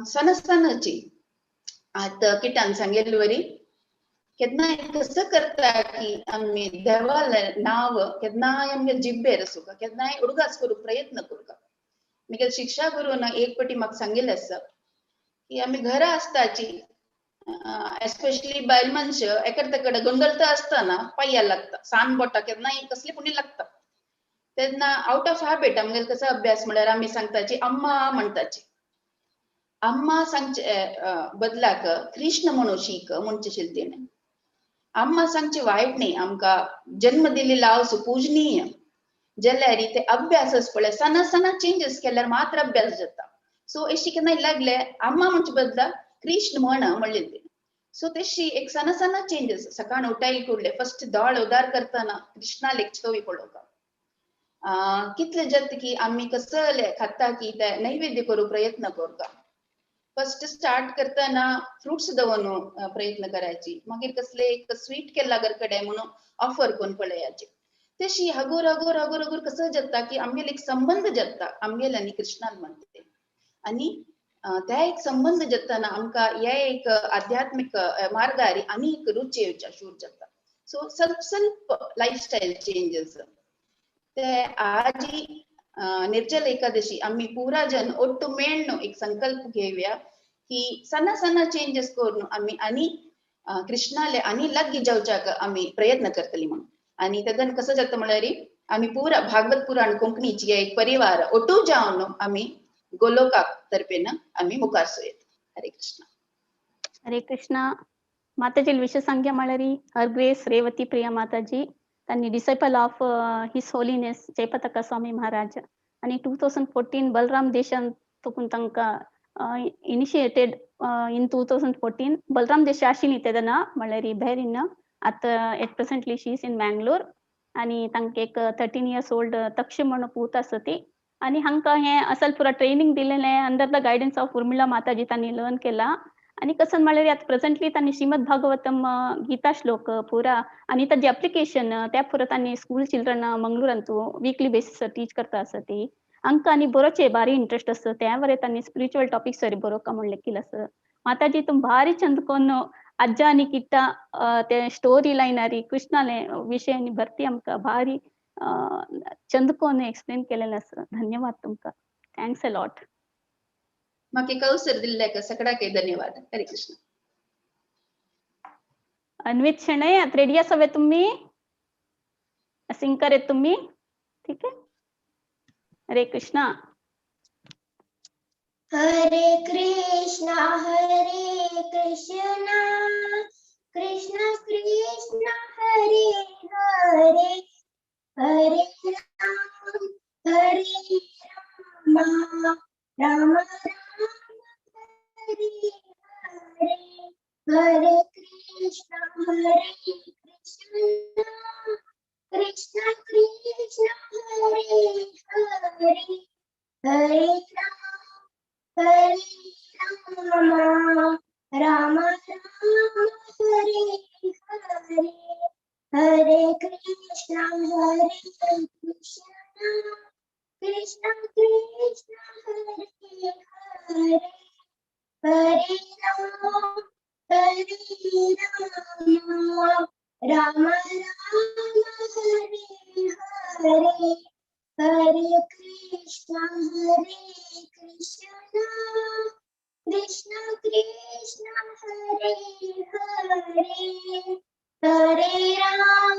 सणाची आता किटान सांगेल वरी केदना कसं करता की आम्ही देवाला नाव केदना आमगे जिब्बेर असू का केदना उडगास करू प्रयत्न करू का. मिगेल शिक्षा गुरुन एक पटी म्हाका सांगेल आसा की आम्ही घरा असताची एस्पेशली बायल मनश एकडे गोंदळता असताना पाया लागता सान बोटा केदना कसले कोणी लागता तेन्ना आउट ऑफ हॅबिट आमगेल कसं अभ्यास म्हळ्यार आम्ही सांगताची अम्मा म्हणताची. अम्मा सांगचे बदलाक कृष्ण म्हणू शीक म्हणचे शिलतेने. अम्मा सांगचे वाईट नाही आमका जन्म दिलेला असो पूजनीय जाल्यार ते अभ्यासच पळय सणा चेंजेस केल्यार मात्र अभ्यास जाता. सो अशी केन्ना लागले अम्मा म्हणचे बदला कृष्ण म्हणले ते. सो तशी एक सणा चेंजेस सकाळ उठाई कुडले फर्स्ट दाळ उदार करताना कृष्णाला एक छवी पळोवका. कितले जत की आम्ही कसले खाता की ते नैवेद्य करू प्रयत्न करता. फर्स्ट स्टार्ट करताना फ्रुट्स दवरून प्रयत्न करायची मागीर कसले एक स्वीट केला घरकडे म्हणून ऑफर कोण पळयाची. तशी हगोर हगोर हगोर हगोर कसं जाता की आमगेले एक संबंध जाता आमगेल आणि कृष्णाल म्हणते आणि त्या एक संबंध जाताना आमका या एक आध्यात्मिक मार्गारी आणि एक रुची येवच्या शूर जाता. सो स्वल्प लाईफस्टाईल चेंजेस ते आज निर्जल एकादशी आम्ही पुरा जन ಒಟ್ಟು मेळनो एक संकल्प घेऊया की सणा चेंजेस करून आम्ही आणि कृष्णाले आणि लग्गी जावच्याक आम्ही प्रयत्न करतली म्हणून. आणि तेदन कसं जाता म्हळ्यार आम्ही पुरा भागवत पुराण कोंकणीची एक परिवार ಒಟ್ಟು जावन आम्ही गोलोका तर्फेन आम्ही मुखार सोयत. हरे कृष्ण. हरे कृष्णा. माताजी विषय सांग्या म्हळ्यार हर ग्रेस रेवती प्रिया माताजी त्यांनी disciple of his holiness जयपताका Swami Maharaj आणि 2014 बलराम देशान तोकून तांकां इनिशिएटेड इन 2014 बलराम देश आशिल्ली तेदना म्हळ्यार भेरीन आतां at presently she is in Mangalore आणि तांकां एक 13 years old तक्षी म्हणून पूत आसा ती आणि हांकां हे असल पुरा ट्रेनिंग दिलेलें under the guidance of Urmila माताजी तांणी लर्न केला. आणि कसं म्हळ्यार आता प्रेझेंटली तांणी श्रीमद भागवतम गीता श्लोक पुरा आणि ताजे एप्लिकेशन त्या पुरा तांणी स्कूल चिल्ड्रन मंगळूरांतू वीकली बेसिस टीच करता आसा ती. हांकां आनी बरोचे भारी इंट्रस्ट आसा त्या वरे तांणी स्पिरिच्युअल टॉपिक्स बरोवका म्हण लेखिल्लें आसा. माताजी तुम भारी चंद कोन अज्जा आनी किट्टा ते स्टोरी लायनारी कृष्णाले विशय आनी भरती आमकां भारी चंद कोन एक्सप्लेन केलेलें आसा. धन्यवाद तुमकां. Thanks a lot. म्हाका एक अवसर दिल्ल्याक सगळ्याक धन्यवाद. हरे कृष्ण. अन्वित शेणय आता रेडी असावे तुम्ही सिंकर आहेत तुम्ही ठीक आहे. हरे कृष्णा. हरे कृष्णा कृष्ण कृष्ण हरे हरे हरे राम राम हरे हरे हरे कृष्ण कृष्ण कृष्ण हरे हरे हरे राम राम हरे हरे हरे कृष्ण कृष्ण कृष्ण हरे हरे हरे राम राम राम हरे हरे हरे कृष्ण कृष्ण कृष्ण हरे हरे हरे राम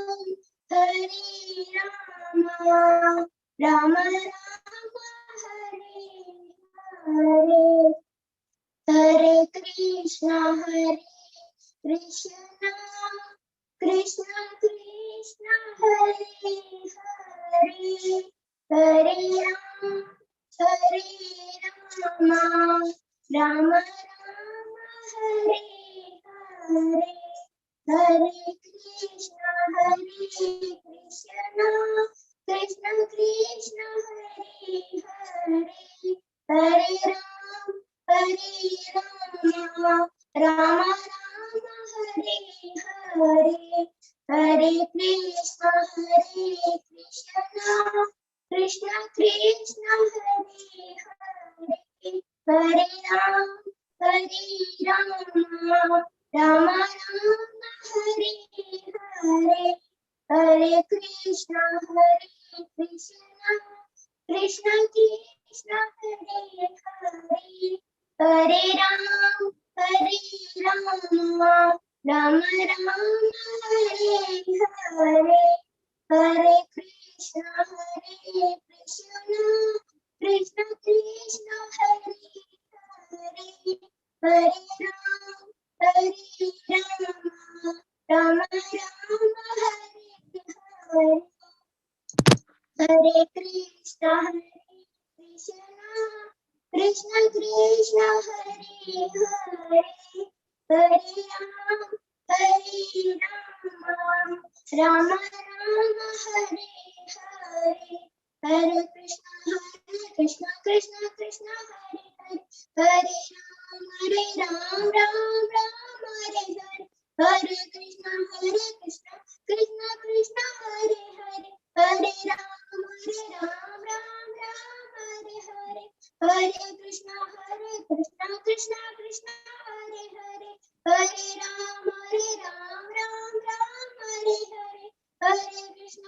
राम राम हरे हरे, हरे कृष्णा कृष्ण कृष्ण हरे हरे, हरे राम राम राम हरे हरे, हरे कृष्ण कृष्ण कृष्ण हरे हरे, हरे राम राम हरे हरे, हरे कृष्ण कृष्ण कृष्ण हरे हरे, हरे राम राम हरे हरे, हरे कृष्ण कृष्ण कृष्ण हरे हरे, हरे राम राम राम हरे हरे, हरे कृष्ण कृष्ण कृष्ण हरे हरे, हरे राम राम हरे हरे, हरे कृष्ण कृष्ण कृष्ण हरे हरे, हरे राम राम हरे हरे, हरे कृष्ण कृष्ण कृष्ण हरे हरे, हरे राम राम हरे हरे, हरे कृष्ण कृष्ण कृष्ण हरे हरे, हरे राम राम हरे हरे, हरे कृष्ण कृष्ण कृष्ण हरे हरे, हरे राम राम हरे हरे, हरे कृष्ण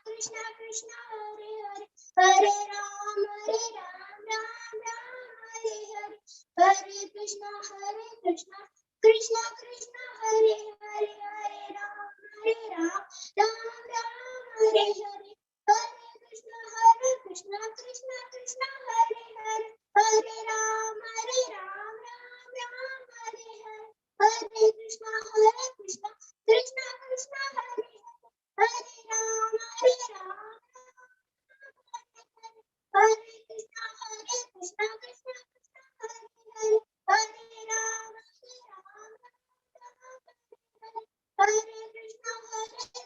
कृष्ण कृष्ण हरे हरे, हरे राम राम हरे हरे, हरे कृष्ण कृष्ण कृष्ण हरे हरे, हरे राम राम हरे हरे, हरे कृष्ण कृष्ण कृष्ण हरे हरे, हरे राम राम हरे हरे, हरे कृष्ण कृष्ण कृष्ण हरे हरे, हरे राम हरे कृष्ण कृष्ण कृष्ण हरे हरे, हरे राम हरे कृष्ण कृष्ण कृष्ण हरे राम हरे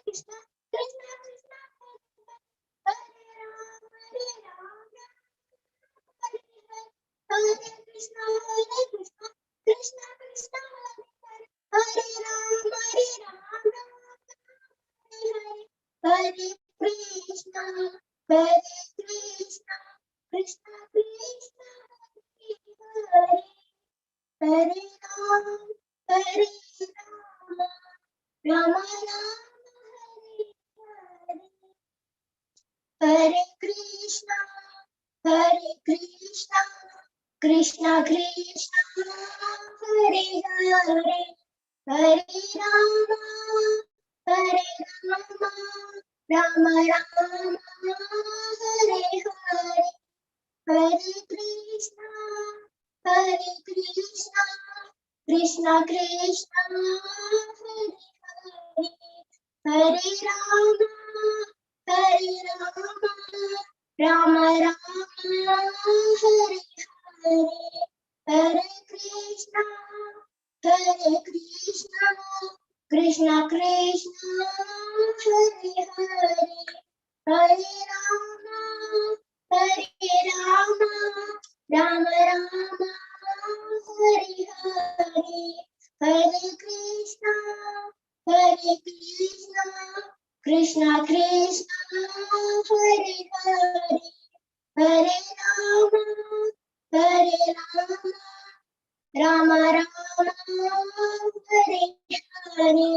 कृष्ण कृष्ण कृष्ण हरे राम हरे कृष्ण कृष्ण कृष्ण हरे हरे राम राम हरे हरे, हरे कृष्ण कृष्ण कृष्ण हरे हरे, हरे राम राम हरे हरे, हरे कृष्ण कृष्ण कृष्ण हरे हरे, हरे राम राम हरे हरे, हरे कृष्ण कृष्ण कृष्ण हरे हरे, हरे राम राम हरे हरे, हरे कृष्ण कृष्ण कृष्ण हरे हरे, हरे राम राम हरे हरे,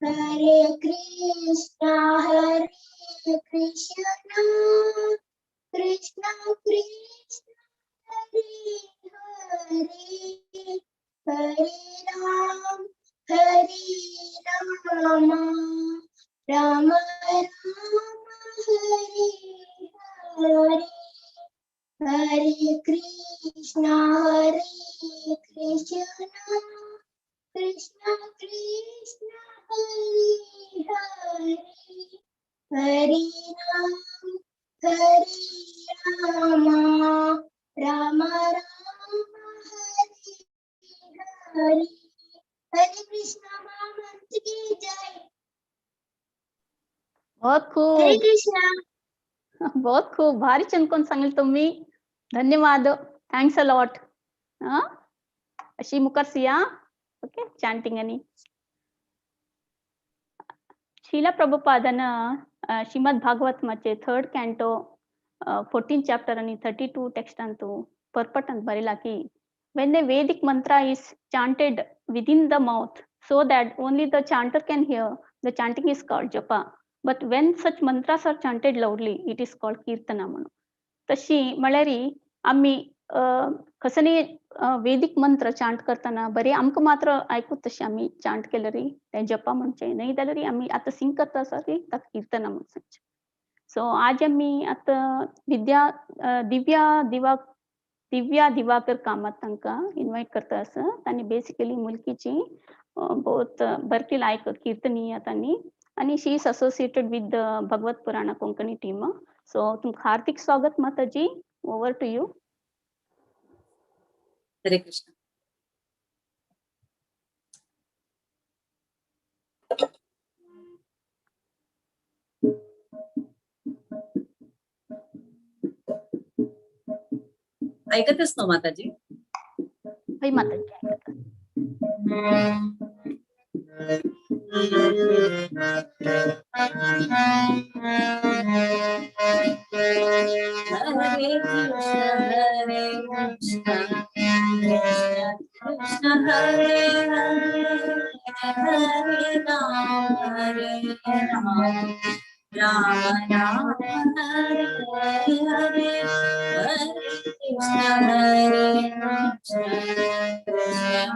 हरे कृष्ण कृष्ण कृष्ण हरे हरे, हरे राम राम राम हरे Krishna Krishna Krishna Krishna Hare Hare Hare Rama Rama Rama Hare Hare Hare Krishna महामंत्र की जय बहुत खूब. हरे कृष्णा बहुत खूप. भारी छान कोण सांगेल तुम्ही. धन्यवाद. Thanks a lot. अशी मुखर्सिया. ओके चॅन्टिंग आणि Sheila प्रभुपादानं Shrimad भागवतमाचे 3rd कॅन्टो 14th chapter आणि 32 text अंतु पर्पट ಅಂತ ಬರಿಲ್ಲ की when a Vedic mantra is chanted within the mouth so that only the chanter can hear, the chanting is called japa. But when such mantras are chanted loudly, it is called kirtana म्हणून. तशी म्हळ्यारी आम्ही कसनी Vedic मंत्र chant करताना बरे आमकां मात्र ऐकूत तशी आम्ही चांट केलं री ते जपा म्हणचे नाही जाल्यार री आम्ही आता सिंग करता आसा री ताका कीर्तना म्हणून सांगचे. सो आज आम्ही आता दिव्या दिवाकर कामत तांकां इन्वाइट करता आसा. तांणी बेसिकली मुलकीची बहुत बरकी लायक कीर्तनीय तांणी आणि she is associated with the Bhagavat Purana Konkani team. So तुमकां हार्दिक स्वागत माताजी. Over to you. Hare Krishna. ऐकतच ना माताजी. होय माताजी ऐकत. हरे Krishna Krishna Hare Hare Hare Ram Ram Ram Hare Hare Hare Krishna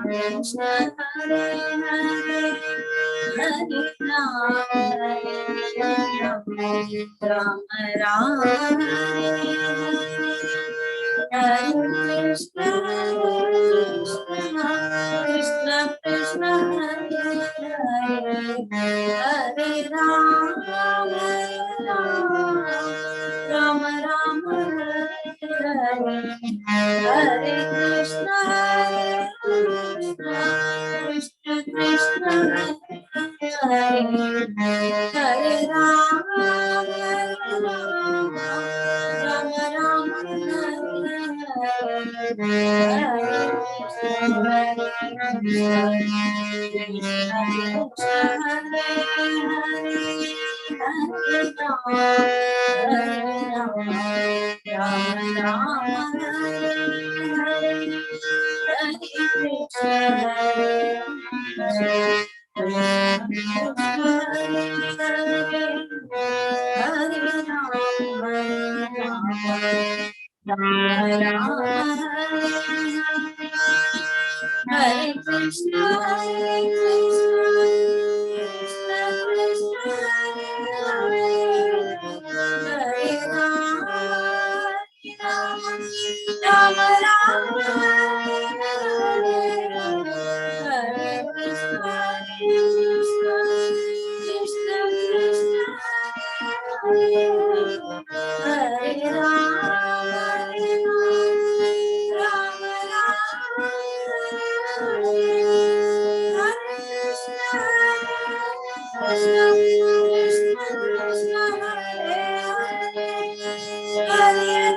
Krishna Hare Hare Hare Ram Ram Hare Hare Krishna Krishna Krishna Hare Hare Ram Ram Ram Hare Hare Krishna Krishna Krishna Hare Hare Ram Ram Ram Hare Krishna, Hare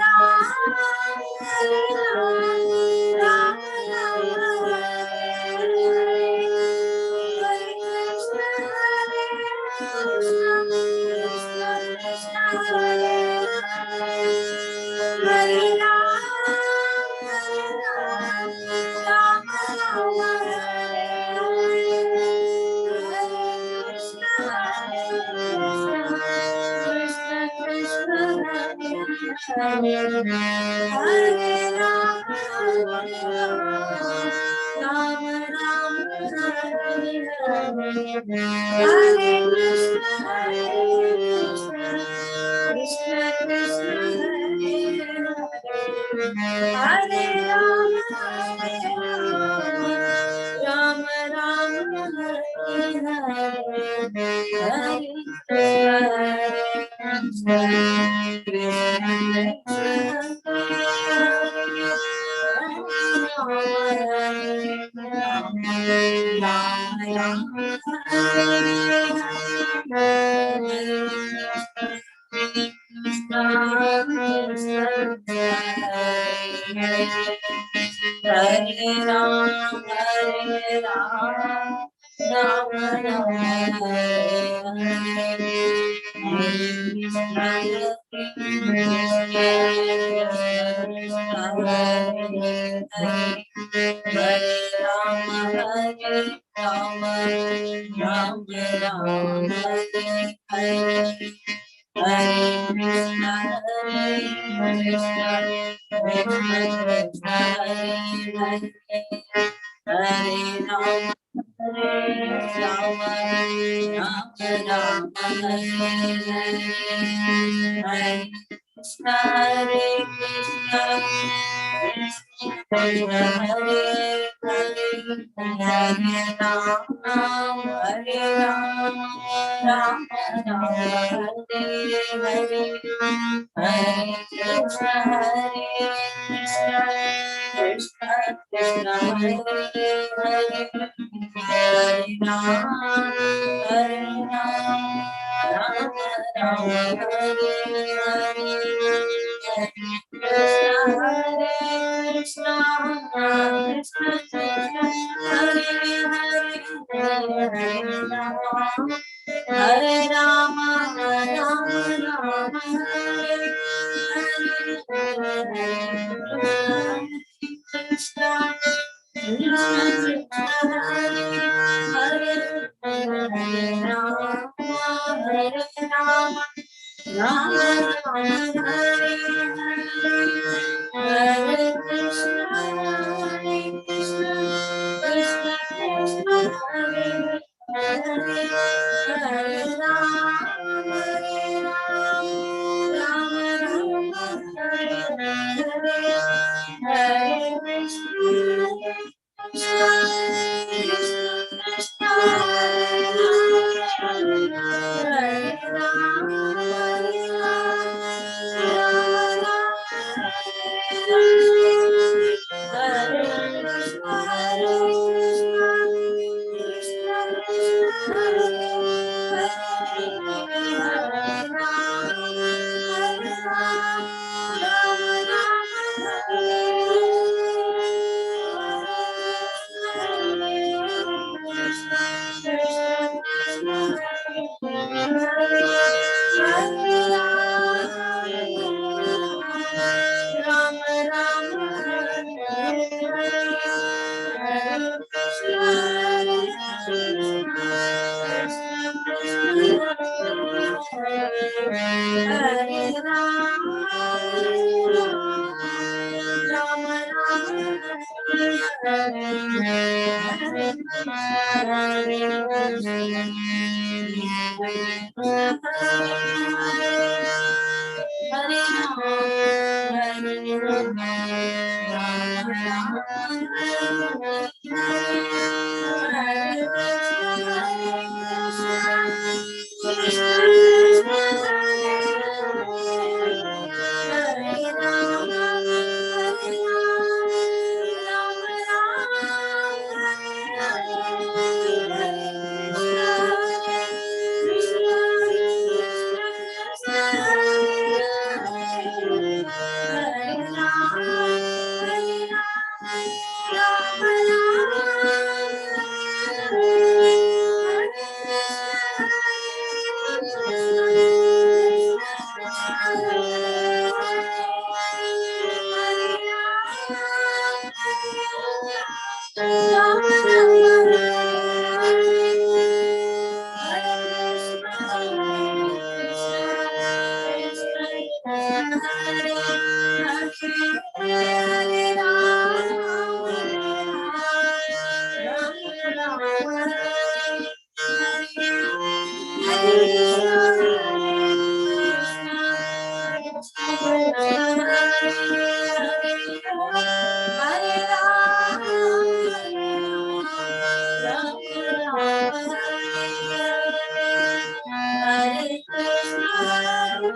Krishna, Krishna Krishna, Hare Hare, Hare Rama, Rama Rama, Hare Hare, Hare Krishna, Krishna Krishna, Hare Hare, Hare Rama, Rama Rama, Hare Rama, Hare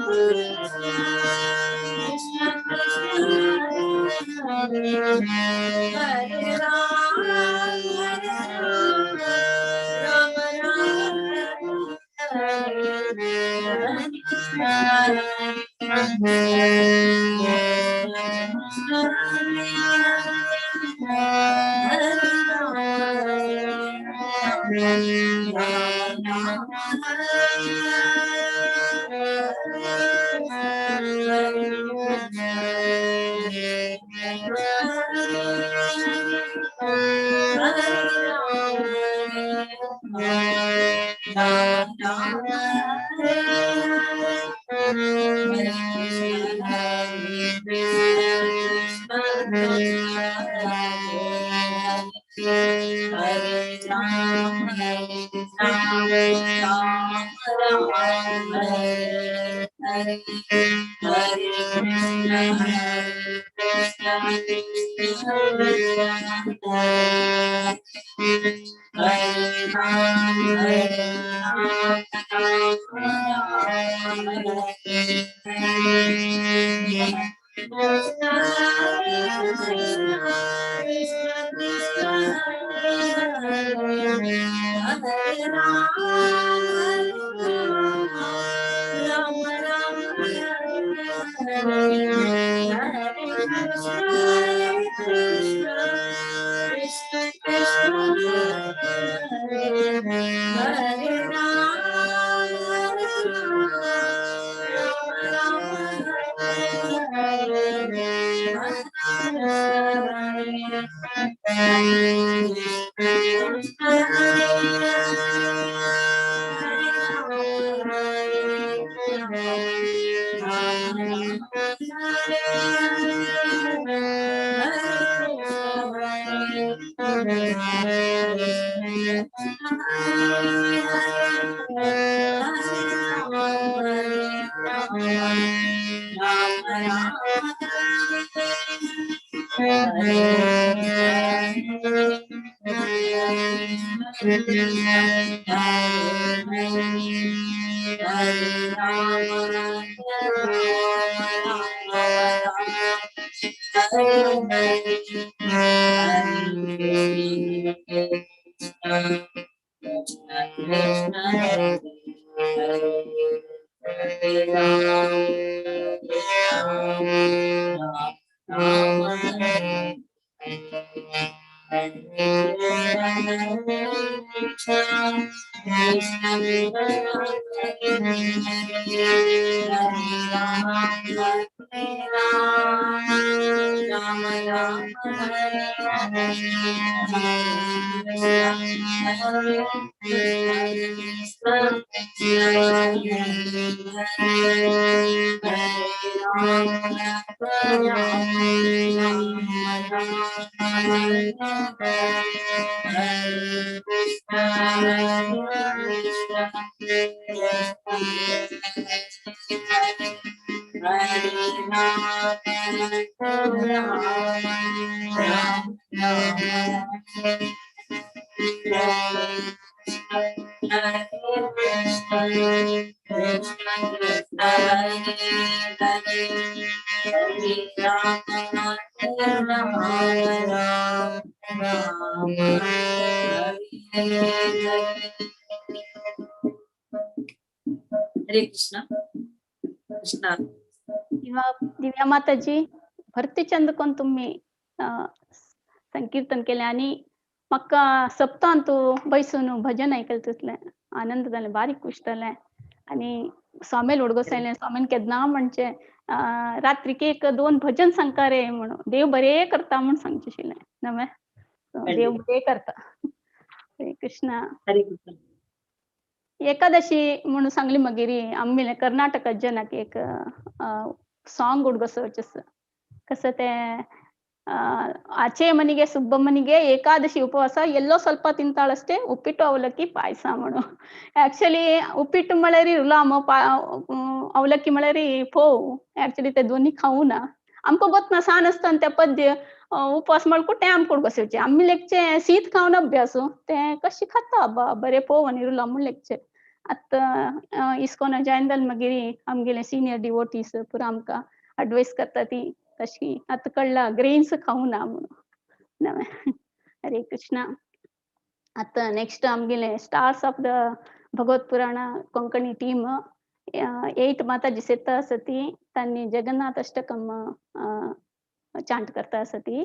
Krishna, हरे कृष्ण कृष्ण दिव्या माताजी भरती चंद कोण तुम्ही संकीर्तन केले आणि म्हाका सप्तान तू बैसून भजन ऐकल तितलें आनंद जालें बारीक खुश जालें आणि स्वामी लोडगोसायलें स्वामीन केदना म्हणचे रात्रीक एक 2 भजन सांगता रे म्हणून देव बरें करता म्हूण सांगचें आशिल्लें नवे देव बरें करता हरे कृष्ण हरे कृष्ण एकादशी म्हणून सांगली मगेरी आम्ही कर्नाटक ಜನಕ್ಕೆ एक ಸಾಂಗ್ ಹುಡುಗಸೋಚಸ್ कसं ते ಆಚೆ ಮನೆಗೆ ಸುಬ್ಬಮ್ಮನಿಗೆ ಏಕಾದಶಿ ಉಪವಾಸ ಎಲ್ಲೋ ಸ್ವಲ್ಪ ತಿಂತಾಳಷ್ಟೇ ಉಪ್ಪಿಟ್ಟು ಅವಲಕ್ಕಿ ಪಾಯಸ म्हणू ऍक्च्युली ಉಪ್ಪಿಟ್ಟು मळरी रुलाम ಅವಲಕ್ಕಿ मळरी पोव ऍक्च्युली ते दोन्ही खाऊ ना आमको बत ना सान असताना त्या पद्य उपवास मळकू ते आमकोड बसवचे आम्ही लेकचे शीत खाऊन अभ्यास ते कशी खाता बरे पोव आणि रुला म्हण लेकचे आता इस्कॉन जायंदल मगिरी आमगेले सिनियर डिवोटीज पुरा आमकां एडवाइस करता ती कशी आता कळला ग्रेन्स खाऊ ना म्हणून हरे कृष्णा. आता नेक्स्ट आमगेले stars of the Bhagavat Purana Konkani team 8 माताजी सेता सती तांनी जगन्नाथ अष्टकम चांट करता सती.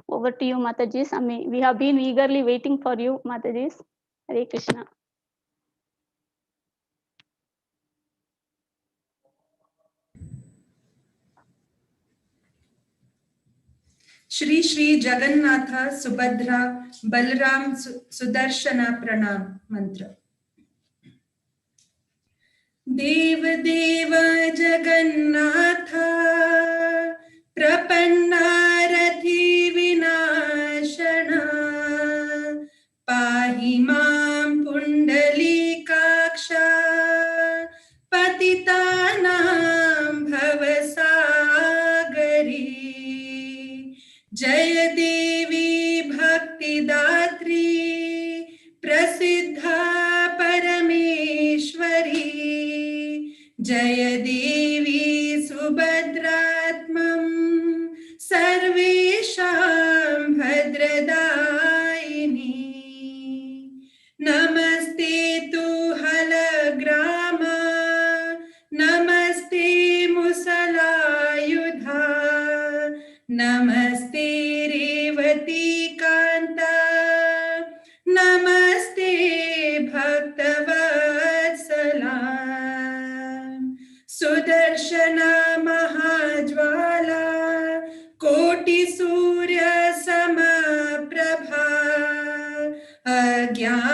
ओवर टू यू माताजीस. We have been eagerly waiting for you माताजीस. हरे कृष्णा. श्री श्री जगन्नाथ सुभद्रा बलराम सुदर्शन प्रणाम मंत्र. देव देव जगन्नाथ प्रपन्नारथि विनाशन पाहि मां पुंडलीकाक्ष पतितानां भवसागरी. जय देवी भक्तिदात्री प्रसिद्धा परमेश्वरी. जय देवी सुभद्रात्मं सर्वेषां भद्रदायिनी. नमस्ते तु हलग्राम नमस्ते मुसलायुधा नमस्ते रेवती कांता नमस्ते भक्तवत्सला. सुदर्शन महाज्वाला कोटि सूर्य समप्रभा अज्ञानातिमिरन्धना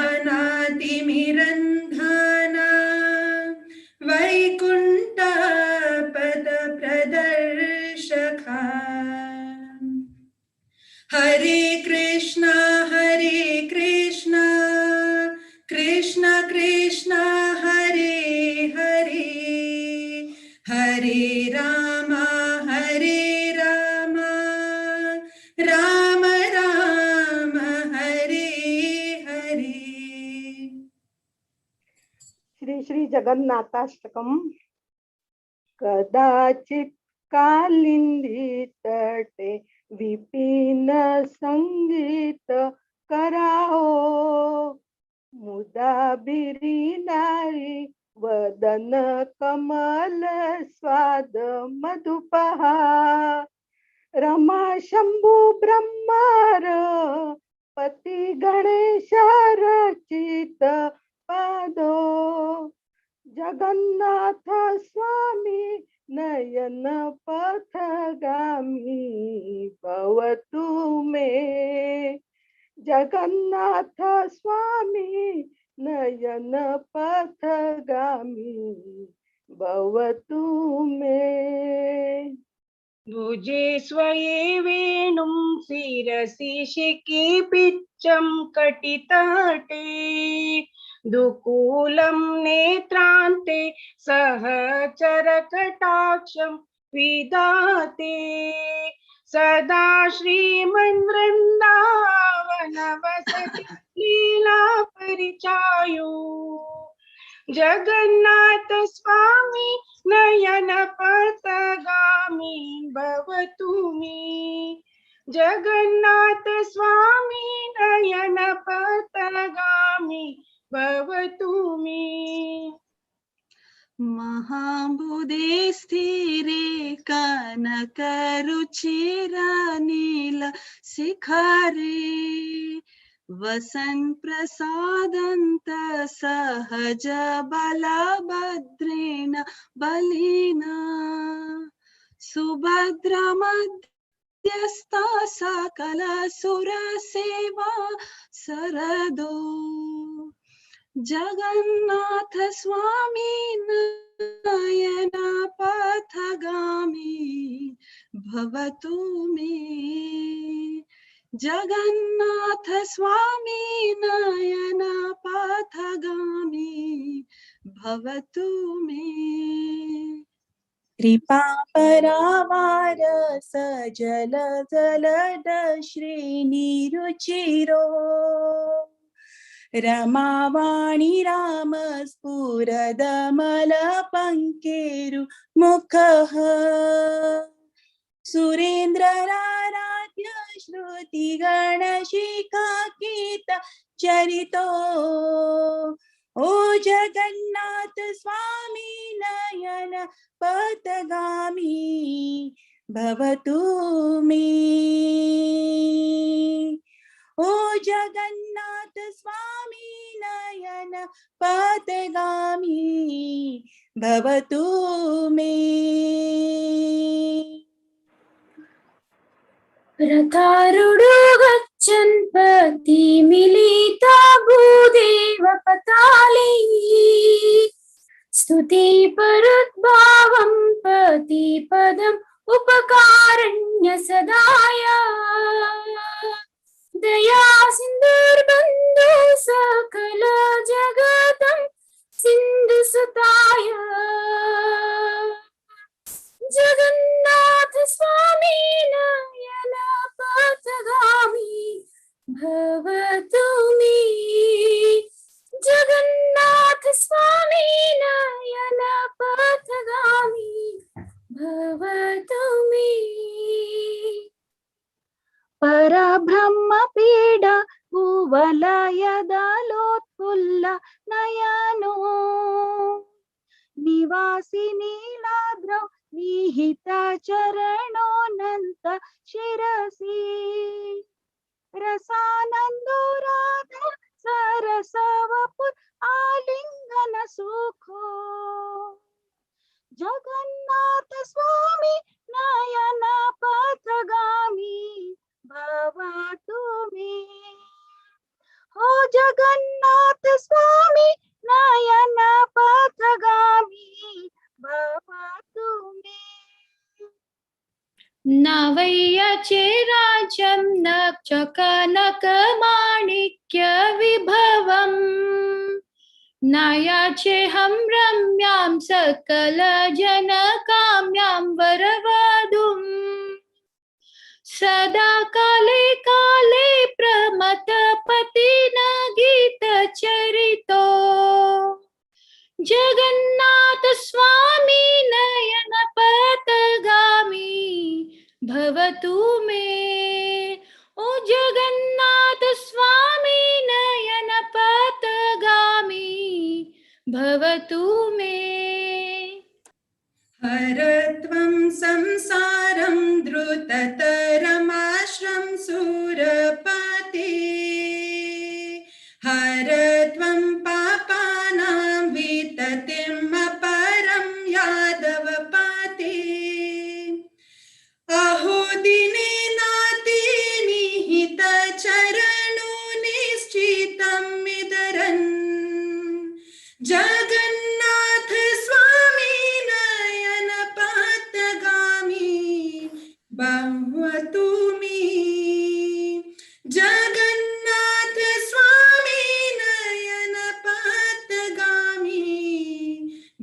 वैकुंठ पद प्रदर्शका. हरे कृष्णा कृष्ण कृष्ण हरे हरे हरे राम राम राम हरे हरे. श्री श्री जगन्नाथाष्टकम. कदाचित कालिंदी तटे विपिन संगीत कराओ मुदा बिरिनारी वदन कमल स्वाद मधुपहा. रमा शंभु ब्रह्मार पति गणेश रचित पादो. जगन्नाथ स्वामी नयन पथगामी भवतु मे. जगन्नाथ स्वामी नयन पथगामी भवतु मे. भुजे स्वये वेणुं शिरसि शिखि पिच्चं कटितटे दुकूलं नेत्रान्ते सहचरकटाक्षं विधाते. सदा श्रीमन्वृन्दावन वसति लीला परिचायु. जगन्नाथ स्वामी नयन पथगामी भवतु मे. जगन्नाथ स्वामी नयन पथगामी भवतु मे. महाबुधे स्थिरे कनकरुचिरा नील शिखरे वसन् प्रसादन्त सहज बलभद्रेण बलिना. सुभद्रा मध्यस्था सकल सुर सेवा सरदो. जगन्नाथ स्वामी नयन पथगामी भवतु मे. जगन्नाथ स्वामी नयन पथगामी भवतु मे. कृपा परावार सजल जलद श्रेणी रुचिरो रमावाणी राम स्फुरदमलपङ्केरु मुखः सुरेन्द्रराराध्य श्रुतिगणशिखाकीत चरितो ओ जगन्नाथ स्वामी नयन पथगामी भवतु मे ओ जगन्नाथ स्वामी नयन पथगामी भवतु मे रथारूढो गच्छन् पथि मिलिता भूदेव पताली स्तुति परुद्भावं पति पदम् उपकारण्य सदाय दया सिन्धुर्बन्धु सकल जगतं सिन्धु सुताय जगन्नाथ स्वामी नयन पथगामी भवतु मे जगन्नाथ स्वामी नयन पथगामी भवतु मे परब्रह्म पीड कुवलयदलोत्फुल्ल नयनो निवासी नीलाद्रौ निहित चरणोऽनन्त शिरसि रसानन्दोराध सरसवपुर आलिङ्गन सुखो जगन्नाथ स्वामी नयन पथगामी भवतु मे हो जगन्नाथ स्वामी नयन पथगामी भवतु मे नवैयाचे राज्यं नक्षकनकमाणिक्य विभवम् नायाचेऽहं रम्यां सकल जनकाम्यां वरवधूम् सदा काले काले प्रमथपतिना गीतचरितो जगन्नाथ स्वामी नयन पथगामी भवतु मे ओ जगन्नाथ स्वामी नयन पथगामी भवतु मे हरत्वं संसारं द्रुततरमाश्रं सुरपते हरत्वं पापानां विततिम् अपरं यादवपते अहो दिने नाति निहित चरणो निश्चितं मिदरन् जगन्नाथ स्वामी नयन पथगामी भवतु मे जगन्नाथ स्वामी नयन पथगामी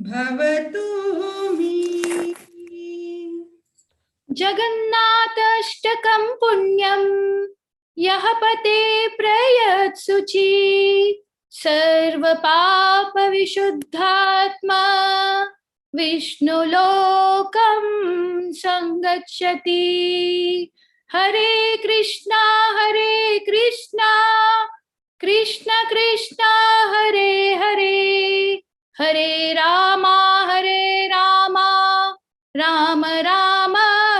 भवतु मे जगन्नाथाष्टकं पुण्यं यः पते प्रयत्सुचि सर्वपापविशुद्धात्मा विष्णुलोकं संगच्छति हरे कृष्णा कृष्ण कृष्ण हरे हरे हरे राम राम राम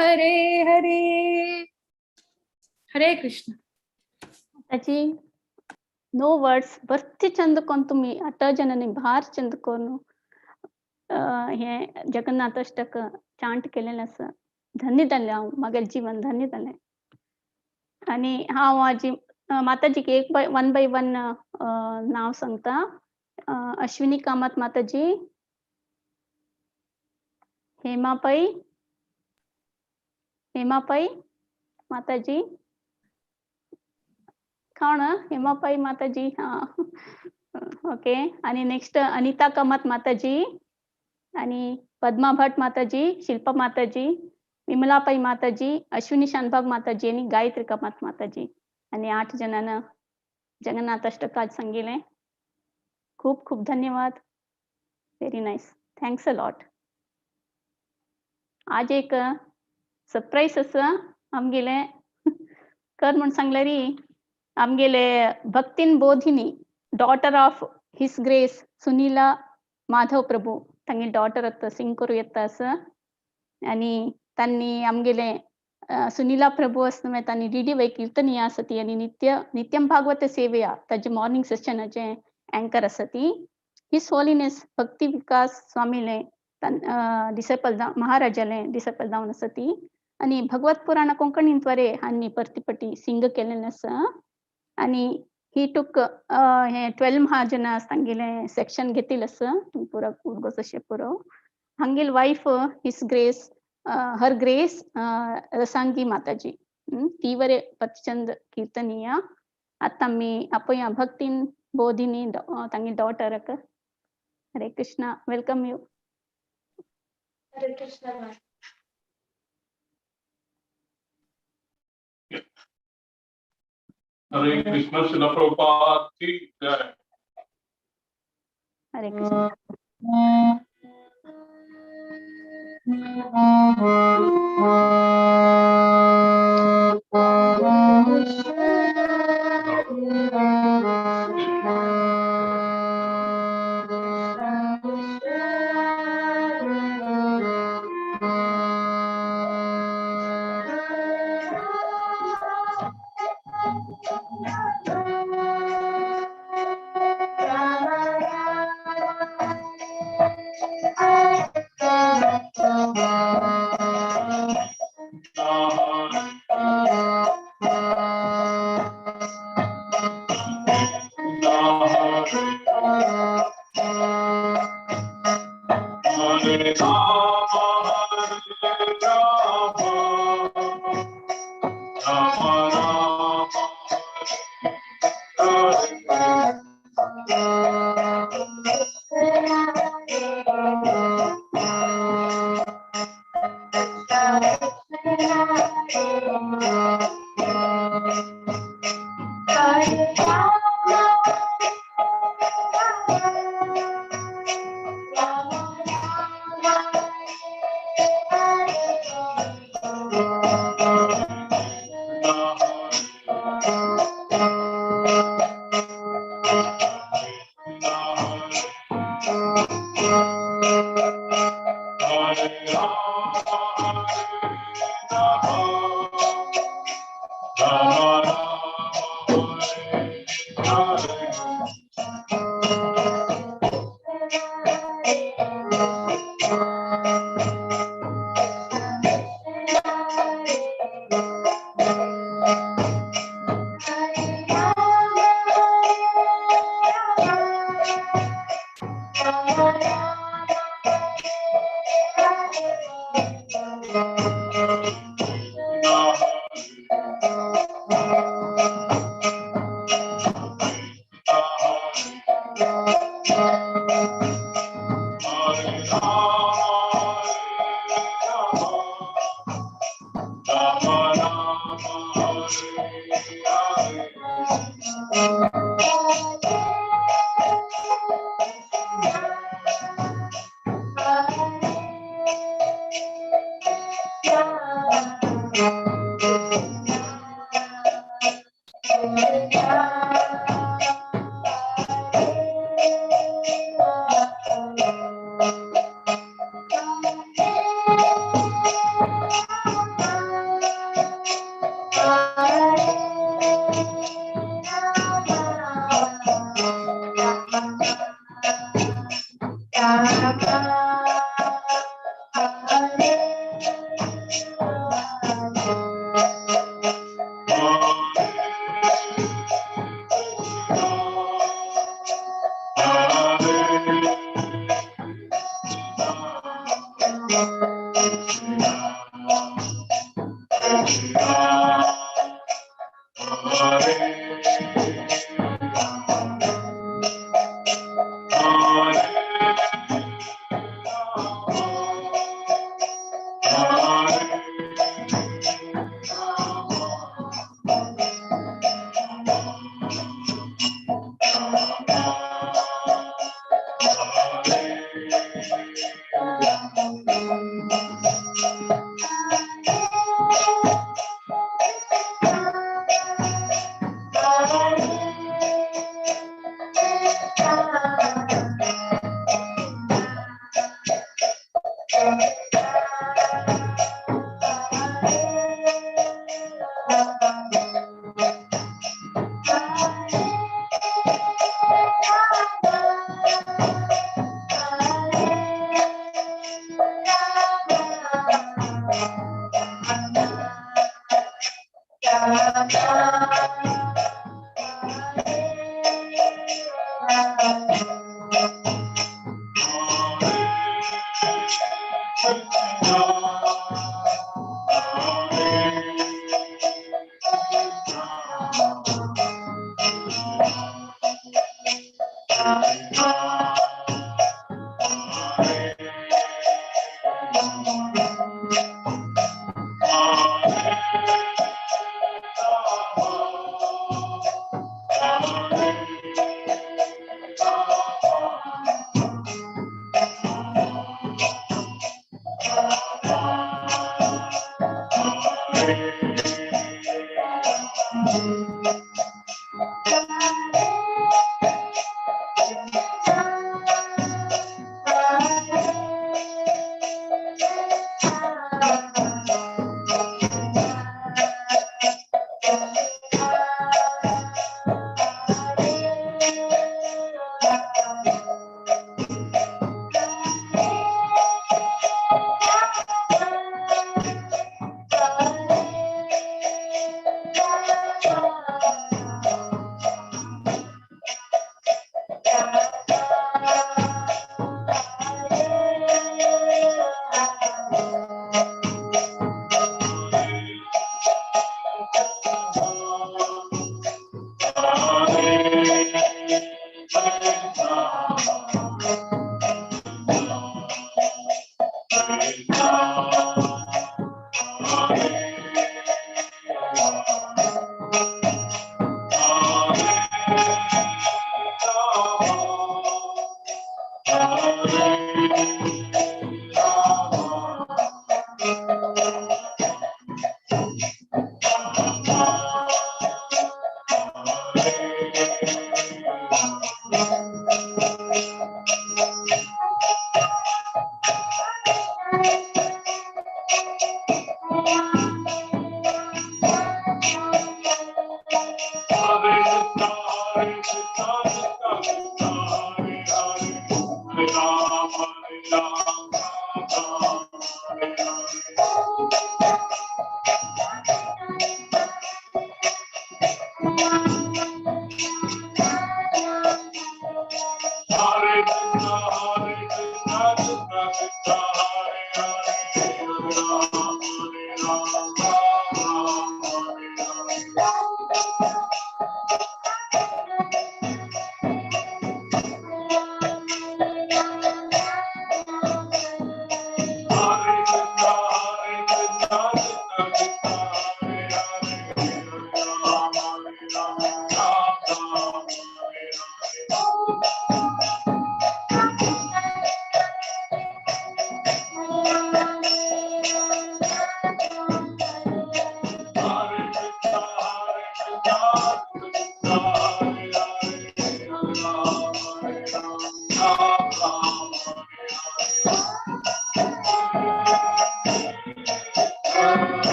हरे हरे हरे कृष्ण ताची नो वर्ड्स बर्ती चंदकोन तुम्ही 8 जणांनी भार चंदकोन हे जगन्नाथ अष्टक चांट केलेलं असं धन्य जालें हांव म्हागे जीवन धन्य जालें आणि हांव माझी माताजीक वन बाय वन नाव सांगता अश्विनी कामत माताजी हेमापै माताजी कोण हेमापै माताजी हाँ ओके आणि नेक्स्ट अनिता कामत माताजी आणि पद्मा भट माताजी शिल्पा माताजी विमलापै माताजी अश्विनी शानभाग माताजी आणि गायत्री कामत माताजी आणि 8 जणांना जगन्नाथ अष्टक आज सांगिले खूप खूप धन्यवाद. Very nice. Thanks a lot. आज एक सरप्राईज असं आमगेले कर म्हणून सांगले री आमगेले Bhaktin Bodhini daughter of his grace Sunila Madhav Prabhu तांगे डॉटर आता सिंग करू येता असं आणि त्यांनी आमगेले सुनीला प्रभू असं मागीर तांणी डीडी वै कीर्तनी आसा ती आणि नित्यम भागवत सेवेया ताजे मॉर्निंग सेशनाचे अँकर आसा ती. हिस होलीनेस भक्ती विकास स्वामीले डिसेपल महाराजाले डिसेपल जावन आसा ती आणि भगवत पुराण कोंकणीन त्वरे हांनी परतीपटी सिंग केलेलें आसा आणि ही टूक हे 12 महाजना सांगिले सेक्शन घेतील आसा पुरो उर्गोस अशें पुरो हांगेल वाईफ हिस ग्रेस हर ग्रेस रसांगी माताजी ती वरे पतचंद कीर्तनीया आता मी आपया भक्तीन बोधिनी तांगे daughter Hare Krishna welcome you. Hare Krishna. Hare Krishna. Srila Prabhupada की जय. हरे Krishna.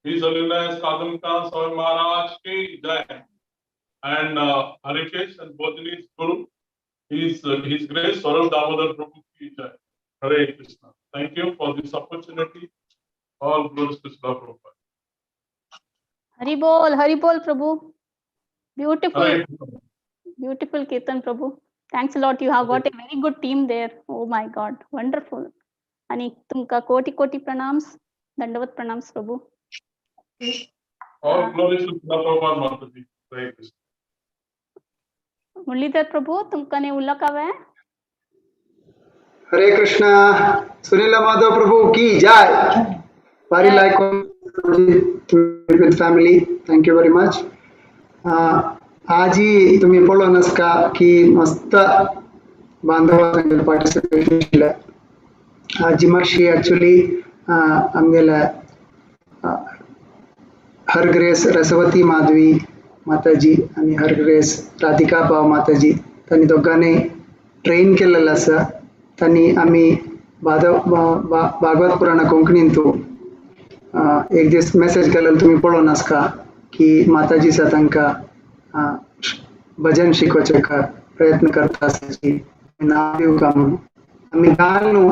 His Holiness Kadamka Swami Maharaj ki jai. And Harikesh and Bodhini's Guru, His Grace Swarup Damodar Prabhu ki jai. Hare Krishna. Thank you for this opportunity. All glories to Srila Prabhupada. Hari Bol, Prabhu. Beautiful, Hare Krishna. beautiful Kirtan, Prabhu. Thanks a lot. You have got a very good team there. Oh my God, wonderful. आणि तुमका कोटी कोटी प्रणाम्स, दंडवत प्रणाम्स प्रभु. All glories to Srila Prabhupada Mataji. Hare Krishna. Muralidhar प्रभु तुमका ने उल्लकाव है. हरे कृष्णा. सुनील माधव प्रभु की जय. Very like with family. Thank you very much. आज ही तुम्ही पळो नसका की मस्त बांधव पार्टिसिपेशन केलं. आज मर्शी ॲक्च्युली आमगेला हर ग्रेस रसवती माधवी माताजी आणि हर ग्रेस राधिका भाव माताजी त्यांनी दोघांनी ट्रेन केलेलं असं. त्यांनी आम्ही भागवत पुराण कोंकणींतू एक दिवस मेसेज केलेलं तुम्ही पळो नसका की माताजी सा तांकां भजन शिकोवचे प्रयत्न करता आसाची नाव दिवं का म्हणून. आम्ही गाणू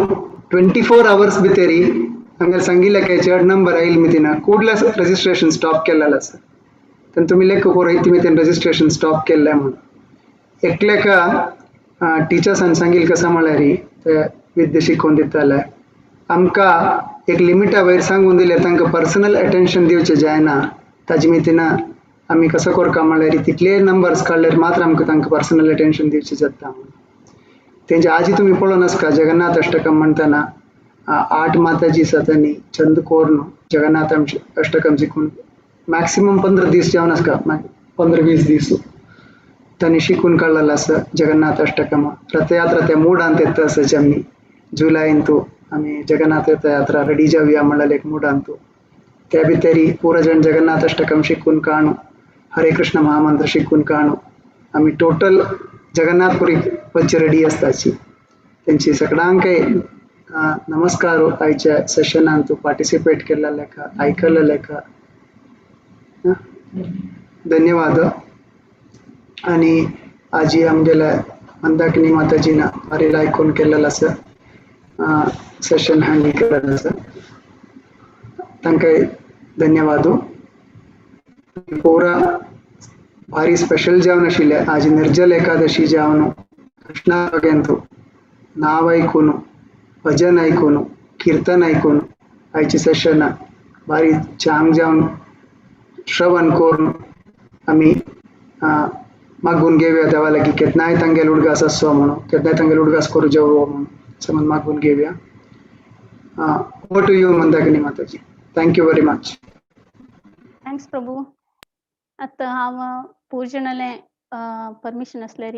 24 hours भितरी हांगा सांगिल्लें की चड नंबर आयिल्ल मितीना कुडले रजिस्ट्रेशन स्टॉप केल्लें आसा. तेन्ना तुमी लेख पळयत मितीन रजिस्ट्रेशन स्टॉप केल्लें म्हणून. एकल्याका टिचर्सान सांगिल्लें कसां म्हळ्यार ते विद्या शिकोवन दिताले आमकां एक लिमिटा वयर सांगून दिलें तांकां पर्सनल अटेन्शन दिवचें जायना. ताजे मितीना आमी कसो करता म्हळ्यार तितले नंबर्स काडल्यार मात्र आमकां तांकां पर्सनल अटेन्शन दिवचें जाता. तेंचे आजी तुम्ही पळो नसका जगन्नाथ अष्टकम म्हणटना 8 माताजी सतांनी छंद कोरून जगन्नाथ अष्टकम शिकून मॅक्सिमम 15 दीस जावन आसका 15-20 दीस तांणी शिकून काडलेलो आसा जगन्नाथ अष्टकम. रथयात्रा त्या मुडांत येता आसाची आमी जुलायंतू आमी जगन्नाथ रथयात्रा रेडी जावया म्हणलें एक मुडांतू. त्या भितरी पुरो जण जगन्नाथ अष्टकम शिकून काणू हरे कृष्ण महामंत्र शिकून काणू आमी टोटल जगन्नाथपुरी वच्चे रेडी आसताची. तेंची सगळ्यांकय नमस्कार आयच्या सेशनान तू पार्टिसिपेट केल्ल्या लेखा आयकल्ल्या लेखा धन्यवाद. आणि आजी आमगेल्या मंदाकिनी माताजीना बरें आयकून केल्लें आसा सेशन हँडल केल्लें आसा तांकां धन्यवाद. पोरा भारी स्पेशल जावन आशिल्ले आज निर्जल एकादशी जावन कृष्णा भगेंतू नाव आयकून भजन आयकून कीर्तन आयकून आयची सेशन भारी छान जावन श्रवण करून आमी मागून घेवया देवा लागीं केन्नाय तांगेल उडगास आसचो म्हणून केन्नाय तांगेल उडगास करूं जेवो म्हणून समज मागून घेवया. ओवर टू यू मंदाकिनी माताजी. Thank you very much. थँक्स प्रभू. आता हांव पूजनाले परमिशन असल्यार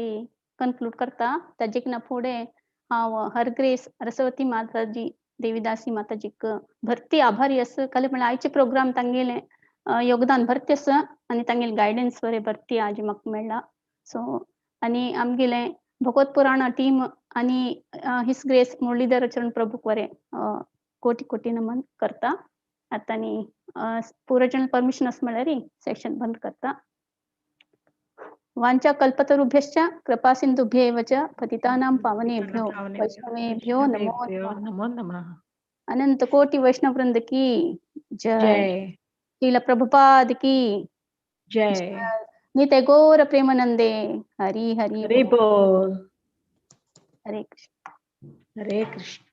कन्क्लूड करता. ताजेकना फुडें हांव हरग्रेस रसवती माताजी देवीदासी माताजीक भरती आभारी आसा. खाली म्हळ्यार आयचे प्रोग्राम तांगेलें योगदान भरती आसा आनी तांगेलें गायडन्स बरें भरती आज म्हाका मेळ्ळा. सो आनी आमगेलें भगवत पुराण टीम आनी हिस ग्रेस मुरलीधर चरण प्रभूक बरें कोटी कोटी नमन करता. आता नी पूरजन परमिशन आसा म्हळ्यार सेशन बंद करता. वांचा कल्पतरुभ्यश्च कृपा सिंधुभ्येव च पतितानां पावनेभ्यो वैष्णवेभ्यो नमो नमः. अनंत कोटि वैष्णव वृंद की जय. श्रील प्रभुपाद की जय. नित्य गौर प्रेमानंदे हरि हरि बोल. हरे कृष्ण. हरे कृष्ण.